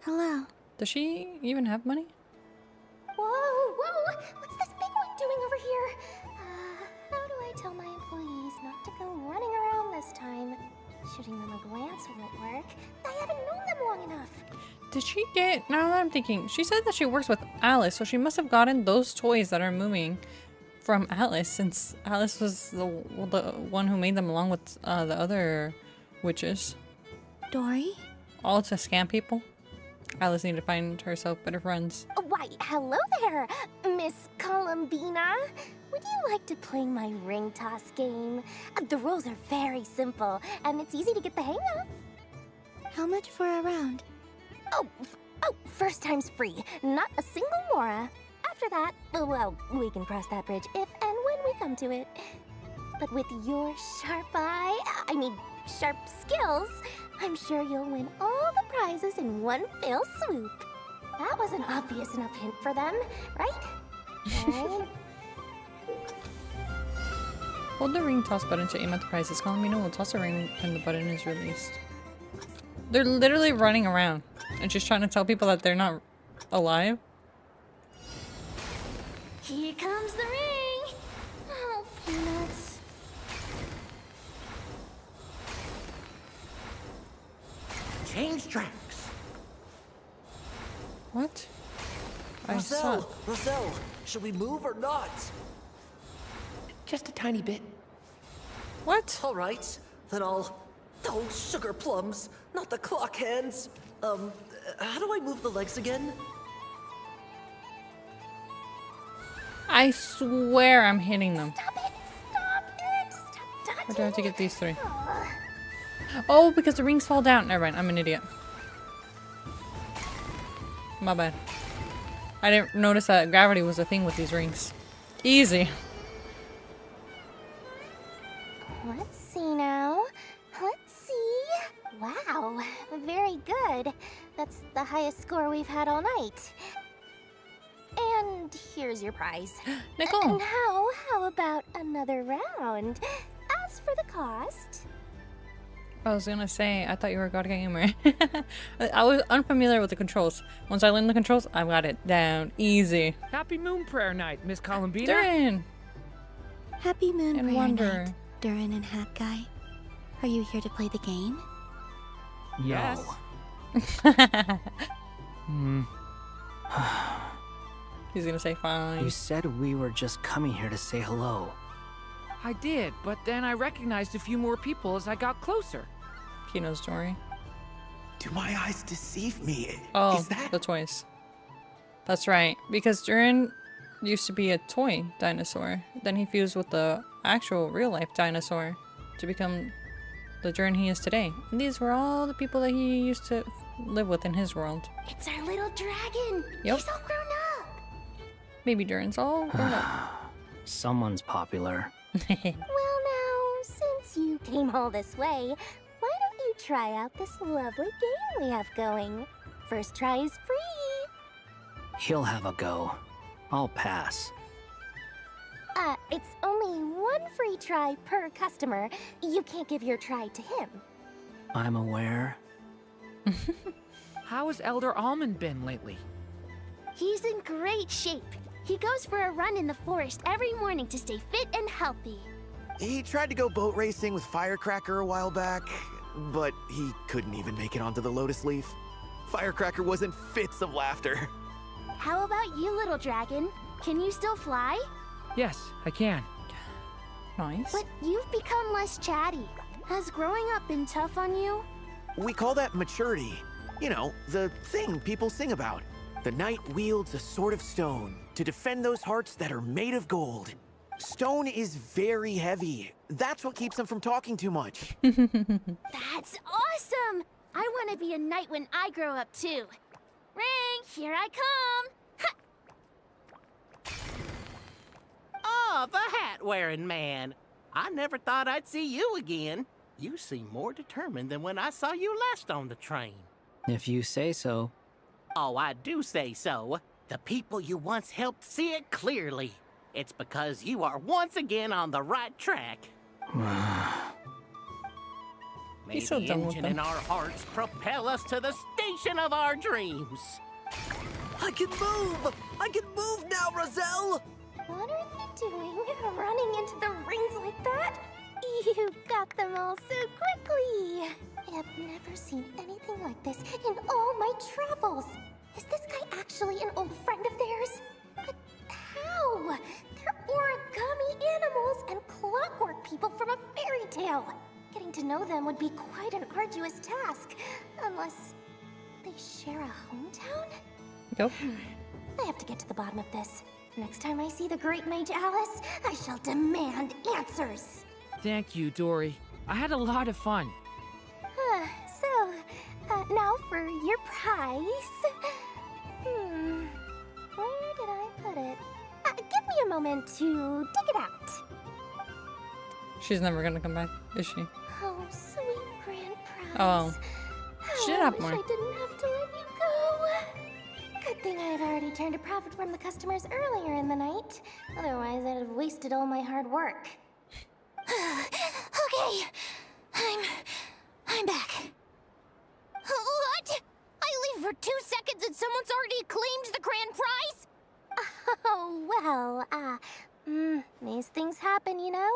Hello. Does she even have money? Whoa, what's this big one doing over here? How do I tell my employees not to go running around this time? Shooting them a glance won't work. I haven't known them long enough. Did she get... Now that I'm thinking, she said that she works with Alice, so she must have gotten those toys that are moving from Alice, since Alice was the one who made them along with the other witches. Dory? All to scam people? Alice needed to find herself better friends. Why, hello there, Miss Columbina. Would you like to play my ring toss game? The rules are very simple, and it's easy to get the hang of. How much for a round? Oh, first time's free. Not a single mora. After that, well, we can cross that bridge if and when we come to it. But with your sharp sharp skills, I'm sure you'll win all the prizes in one fell swoop. That was an obvious enough hint for them, right? Right? Hold the ring toss button to aim at the prizes. Columbina will toss a ring when the button is released. They're literally running around and just trying to tell people that they're not alive. Here comes the ring! Oh, peanuts. Change tracks. What? Roselle, should we move or not? Just a tiny bit. What? All right, then I'll... Oh, sugar plums, not the clock hands. How do I move the legs again? I swear I'm hitting them. Stop Or do I have to get these three? Oh, because the rings fall down. Never mind, I'm an idiot. My bad. I didn't notice that gravity was a thing with these rings. Easy. Let's see now. Let's see. Wow, very good. That's the highest score we've had all night. And here's your prize. Nicole. And how about another round? As for the cost... I was gonna say, I thought you were a god gamer. I was unfamiliar with the controls. Once I learned the controls, I got it down easy. Happy Moon Prayer Night, Miss Columbina. Durin! Happy Moon And Prayer Wonder. Night, Durin and Hat Guy. Are you here to play the game? Yes. He's gonna say fine. You said we were just coming here to say hello. I did, but then I recognized a few more people as I got closer. Kino's story. Do my eyes deceive me? Oh, Is that... the toys. That's right. Because Durin used to be a toy dinosaur. Then he fused with the actual real-life dinosaur to become the Durin he is today. And these were all the people that he used to live with in his world. It's our little dragon! Yep. He's all grown up! Baby Durin's all grown up. Someone's popular. Well now, since you came all this way, why don't you try out this lovely game we have going? First try is free! He'll have a go. I'll pass. It's only one free try per customer. You can't give your try to him. I'm aware. How has Elder Almond been lately? He's in great shape. He goes for a run in the forest every morning to stay fit and healthy. He tried to go boat racing with Firecracker a while back, but he couldn't even make it onto the Lotus Leaf. Firecracker was in fits of laughter. How about you, little dragon? Can you still fly? Yes, I can. Nice. But you've become less chatty. Has growing up been tough on you? We call that maturity. You know, the thing people sing about. The knight wields a sword of stone to defend those hearts that are made of gold. Stone is very heavy. That's what keeps him from talking too much. That's awesome! I want to be a knight when I grow up too. Ring, here I come! Oh, the hat-wearing man. I never thought I'd see you again. You seem more determined than when I saw you last on the train. If you say so. Oh, I do say so. The people you once helped see it clearly. It's because you are once again on the right track. May He's so the done with engine them. in our hearts propel us to the station of our dreams. I can move! I can move now, Roselle! What are you doing, running into the rings like that? You got them all so quickly. I've never seen anything like this in all my travels. Is this guy actually an old friend of theirs? But how? They're origami animals and clockwork people from a fairy tale. Getting to know them would be quite an arduous task, unless They share a hometown? Yep. I have to get to the bottom of this. Next time I see the Great Mage Alice, I shall demand answers. Thank you, Dory. I had a lot of fun. So, now for your prize. Where did I put it? Give me a moment to dig it out. She's never gonna come back, is she? Oh, sweet grand prize. Oh. She did have more. I didn't have to let you go. Good thing I've already turned a profit from the customers earlier in the night. Otherwise, I'd have wasted all my hard work. Okay, I'm back. What? I leave for 2 seconds and someone's already claimed the grand prize? Oh, well, these things happen, you know?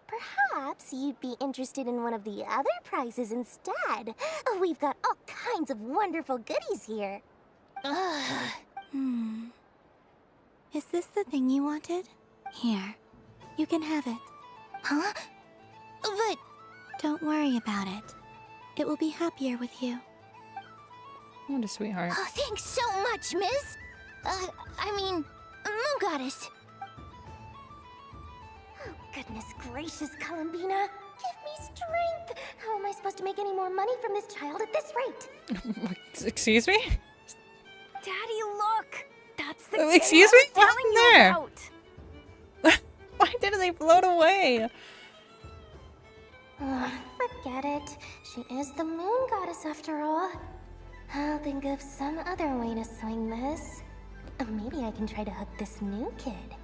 Perhaps you'd be interested in one of the other prizes instead. We've got all kinds of wonderful goodies here. Is this the thing you wanted? Here, you can have it. Huh? But... Don't worry about it. It will be happier with you. What a sweetheart. Oh, thanks so much, miss. I mean, Moon Goddess. Oh, goodness gracious, Columbina. Give me strength. How am I supposed to make any more money from this child at this rate? Excuse me? Daddy, look. That's the Excuse me? What happened there? About. Why didn't they float away? Forget it. She is the Moon Goddess after all. I'll think of some other way to swing this. Maybe I can try to hook this new kid.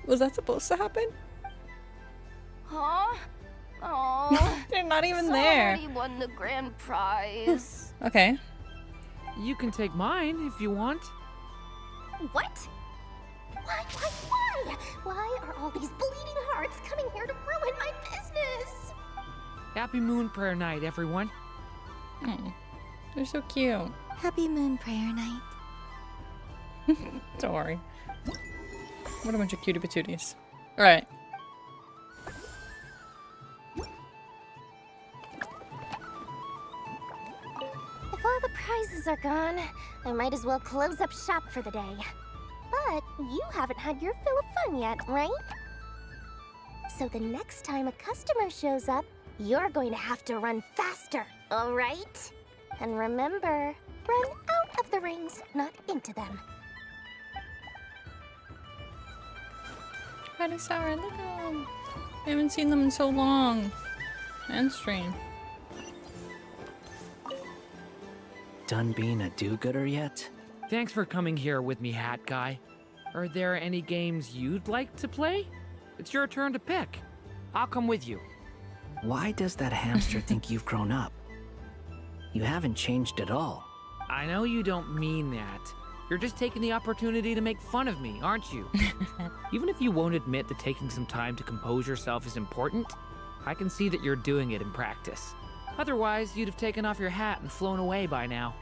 Was that supposed to happen? Huh? Oh, they're not even there. Somebody won the grand prize. Okay. You can take mine if you want. What? Why? Why are all these bleeding hearts coming here to ruin my business? Happy Moon Prayer Night, everyone. Oh, they're so cute. Happy Moon Prayer Night. Don't worry. What a bunch of cutie patooties. Alright. If all the prizes are gone, I might as well close up shop for the day. But you haven't had your fill of fun yet, right? So the next time a customer shows up, you're going to have to run faster, all right? And remember, run out of the rings, not into them. Patty Sour, look at them. I haven't seen them in so long. And stream. Done being a do-gooder yet? Thanks for coming here with me, Hat Guy. Are there any games you'd like to play? It's your turn to pick. I'll come with you. Why does that hamster think you've grown up? You haven't changed at all. I know you don't mean that. You're just taking the opportunity to make fun of me, aren't you? Even if you won't admit that taking some time to compose yourself is important, I can see that you're doing it in practice. Otherwise, you'd have taken off your hat and flown away by now.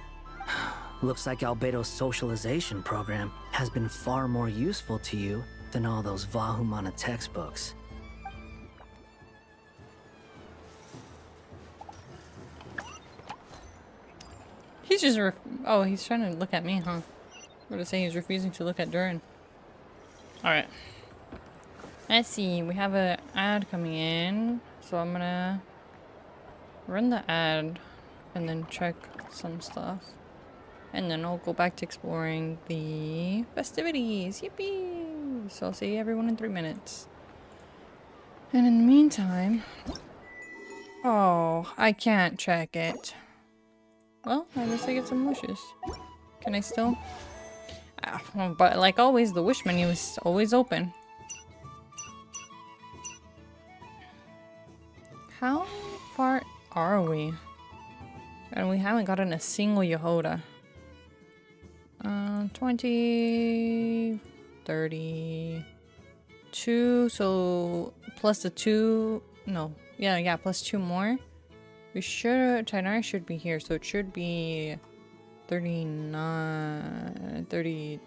Looks like Albedo's socialization program has been far more useful to you than all those Vahumana textbooks. He's just oh, he's trying to look at me, huh? What to say, he's refusing to look at Durin. Alright. Let's see, we have an ad coming in. So I'm gonna run the ad and then check some stuff. And then I'll go back to exploring the festivities. Yippee! So I'll see everyone in 3 minutes. And in the meantime... Oh, I can't check it. Well, I guess I get some wishes. Can I still? But like always, the wish menu is always open. How far are we? And we haven't gotten a single Yehoda. 20, 32, so plus the 2, no, yeah, plus 2 more. We should, Tainari should be here, so it should be 39, 30,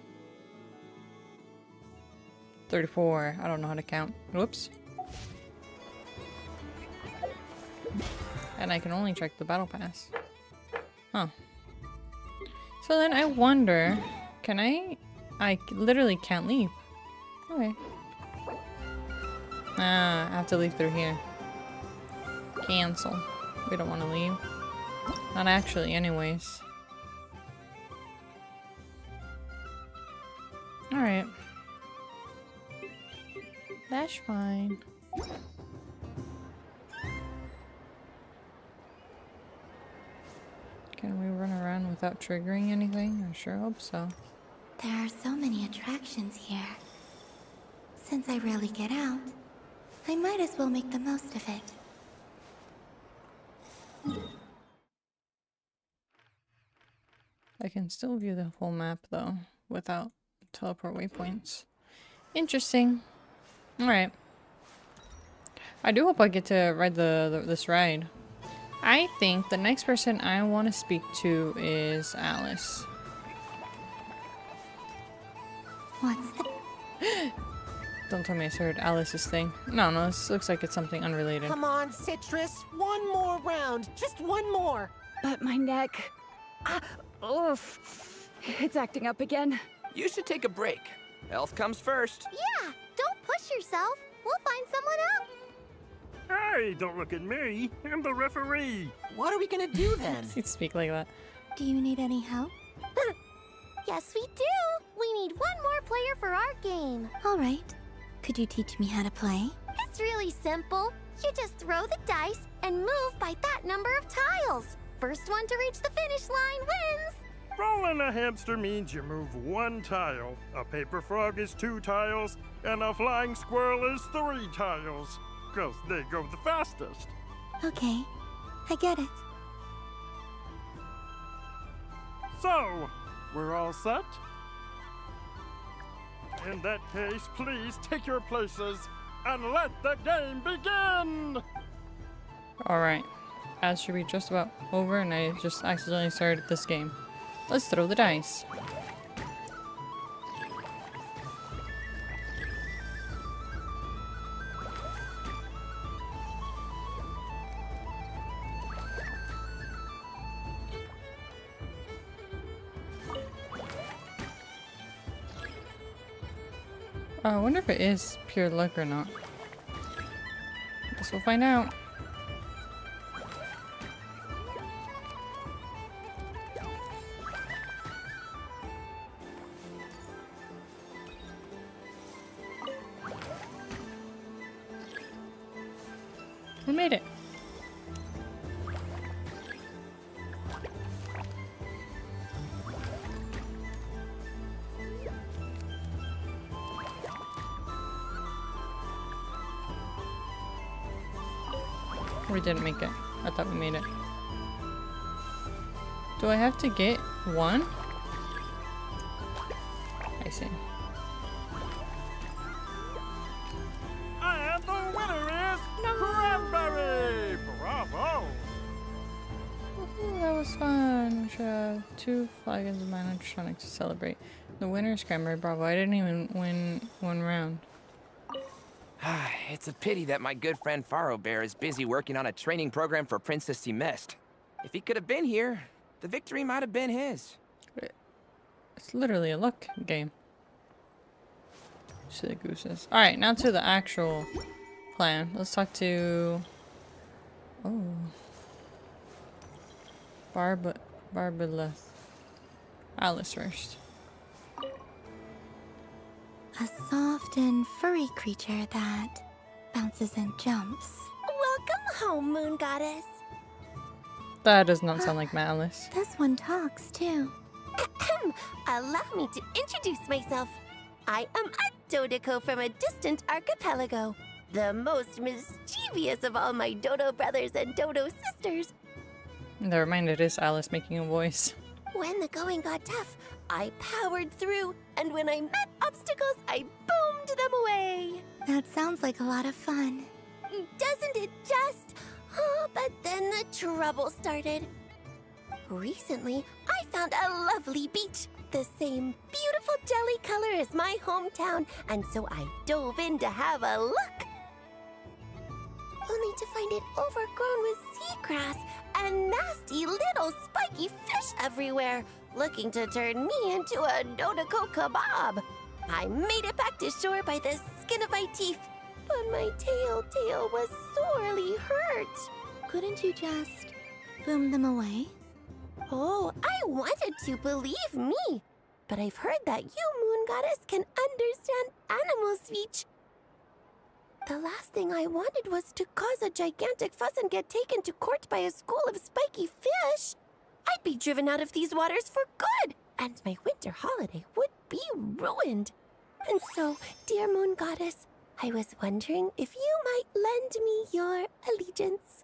34, I don't know how to count. Whoops. And I can only check the battle pass. Huh. So then I wonder, can I literally can't leave. Okay. Ah, I have to leave through here. Cancel. We don't want to leave. Not actually, anyways. Alright. That's fine. Can we run around without triggering anything? I sure hope so. There are so many attractions here. Since I rarely get out, I might as well make the most of it. I can still view the full map though, without teleport waypoints. Interesting. Alright. I do hope I get to ride this ride. I think the next person I want to speak to is Alice. What's the... Don't tell me I heard Alice's thing. No, this looks like it's something unrelated. Come on, Citrus. One more round. Just one more. But my neck... oof. It's acting up again. You should take a break. Health comes first. Yeah, don't push yourself. We'll find someone else. Hey, don't look at me. I'm the referee. What are we gonna do then? You'd speak like that. Do you need any help? Yes, we do. We need one more player for our game. All right. Could you teach me how to play? It's really simple. You just throw the dice and move by that number of tiles. First one to reach the finish line wins. Rolling a hamster means you move one tile. A paper frog is 2 tiles, and a flying squirrel is 3 tiles. 'Cause they go the fastest. Okay, I get it. So, we're all set? In that case, please take your places and let the game begin! Alright. As should be just about over and I just accidentally started this game. Let's throw the dice. I wonder if it is pure luck or not. Guess we'll find out. We made it. We didn't make it. I thought we made it. Do I have to get one? I see. And the winner is Cranberry! Bravo! Ooh, that was fun. We should have 2 flagons of animatronics to celebrate. The winner is Cranberry. Bravo. I didn't even win 1 round. It's a pity that my good friend Faro Bear is busy working on a training program for Princess Semest. If he could have been here, the victory might have been his. It's literally a luck game. Silly gooses. Alright, now to the actual plan. Let's talk to... Oh. Barbaleth. Alice first. A soft and furry creature that bounces and jumps. Welcome home, Moon Goddess. That does not sound like Alice. This one talks too. Allow me to introduce myself. I am a Dodico from a distant archipelago, the most mischievous of all my Dodo brothers and Dodo sisters. Never mind, it is Alice making a voice. When the going got tough, I powered through, and when I met obstacles, I boomed them away. That sounds like a lot of fun. Doesn't it just? Oh, but then the trouble started. Recently, I found a lovely beach, the same beautiful jelly color as my hometown, and so I dove in to have a look. Only to find it overgrown with seagrass and nasty little spiky fish everywhere, looking to turn me into a Dodoko kebab. I made it back to shore by the skin of my teeth, but my tail was sorely hurt. Couldn't you just boom them away? Oh, I wanted to, believe me. But I've heard that you, Moon Goddess, can understand animal speech. The last thing I wanted was to cause a gigantic fuss and get taken to court by a school of spiky fish. I'd be driven out of these waters for good, and my winter holiday would be ruined. And so, dear Moon Goddess, I was wondering if you might lend me your allegiance.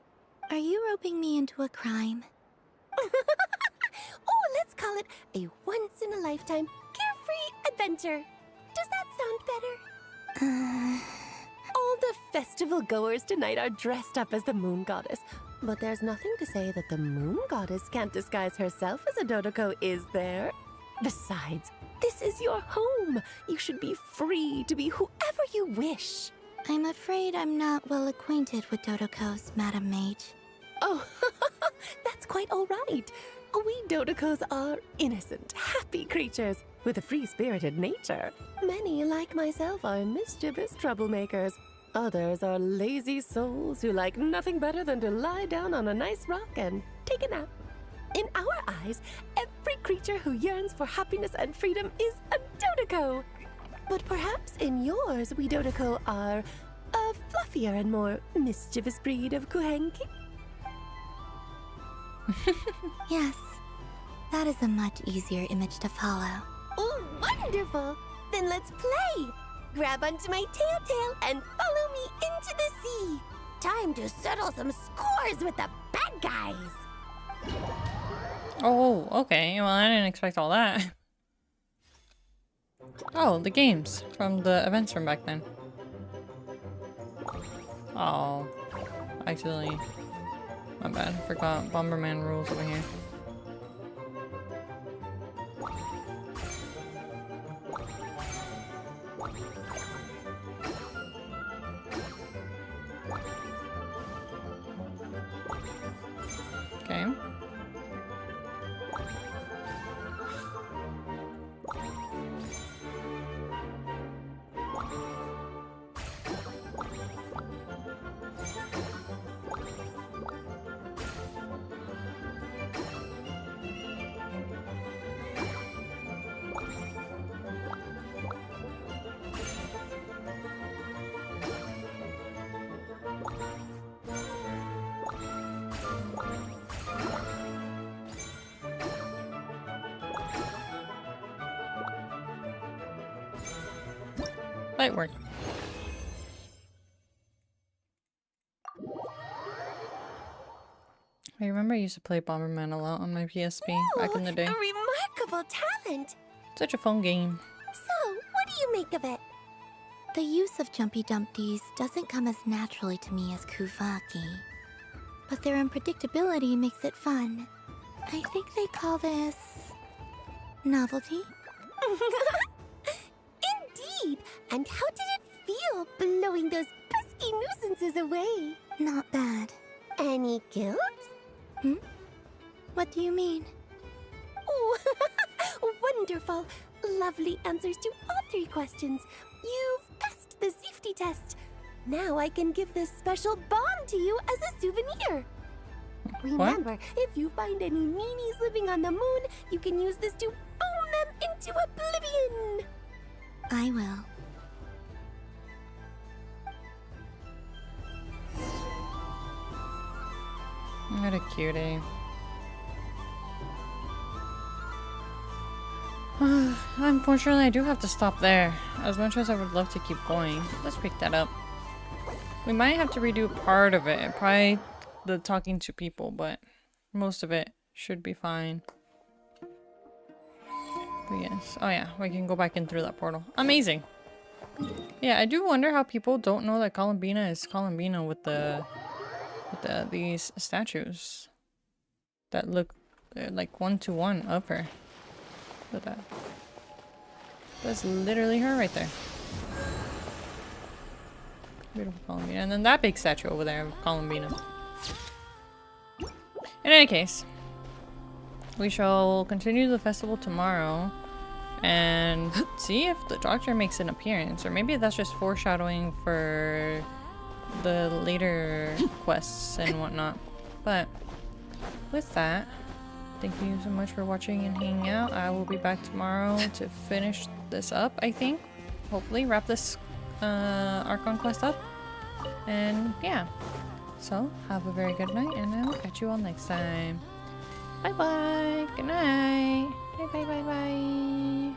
Are you roping me into a crime? Oh, let's call it a once-in-a-lifetime carefree adventure. Does that sound better? All the festival goers tonight are dressed up as the Moon Goddess. But there's nothing to say that the Moon Goddess can't disguise herself as a Dodoko, is there? Besides, this is your home. You should be free to be whoever you wish. I'm afraid I'm not well acquainted with Dodokos, Madam Mage. Oh, that's quite all right. We Dodokos are innocent, happy creatures with a free-spirited nature. Many, like myself, are mischievous troublemakers. Others are lazy souls who like nothing better than to lie down on a nice rock and take a nap. In our eyes, every creature who yearns for happiness and freedom is a Dodoko. But perhaps in yours, we Dodoko are a fluffier and more mischievous breed of Kuhenki. Yes, that is a much easier image to follow. Oh, wonderful! Then let's play! Grab onto my tail and follow me into the sea. Time to settle some scores with the bad guys. Oh, okay. Well, I didn't expect all that. Oh, the games from the events from back then. Oh, accidentally. My bad. Forgot Bomberman rules over here. Okay. Light work. I remember I used to play Bomberman a lot on my PSP back in the day. A remarkable talent! Such a fun game. So, what do you make of it? The use of Jumpy Dumpties doesn't come as naturally to me as Kuvaki. But their unpredictability makes it fun. I think they call this... novelty? Indeed! And how did it feel blowing those pesky nuisances away? Not bad. Any guilt? Hmm? What do you mean? Oh, wonderful! Lovely answers to all 3 questions. You've passed the safety test. Now I can give this special bomb to you as a souvenir. Remember, if you find any meanies living on the moon, you can use this to boom them into oblivion. I will. What a cutie. Unfortunately, I do have to stop there. As much as I would love to keep going. Let's pick that up. We might have to redo part of it. Probably the talking to people, but most of it should be fine. But yes. Oh yeah, we can go back in through that portal. Amazing. Yeah, I do wonder how people don't know that Columbina is Columbina with these statues that look like 1-to-1 of her. Look at that. That's literally her right there. Beautiful Columbina. And then that big statue over there of Columbina. In any case, we shall continue the festival tomorrow and see if the doctor makes an appearance, or maybe that's just foreshadowing for the later quests and whatnot. But with that, thank you so much for watching and hanging out. I will be back tomorrow to finish this up, I think. Hopefully wrap this Archon quest up. And yeah. So, have a very good night, and I will catch you all next time. Bye bye. Good night. Bye bye bye bye.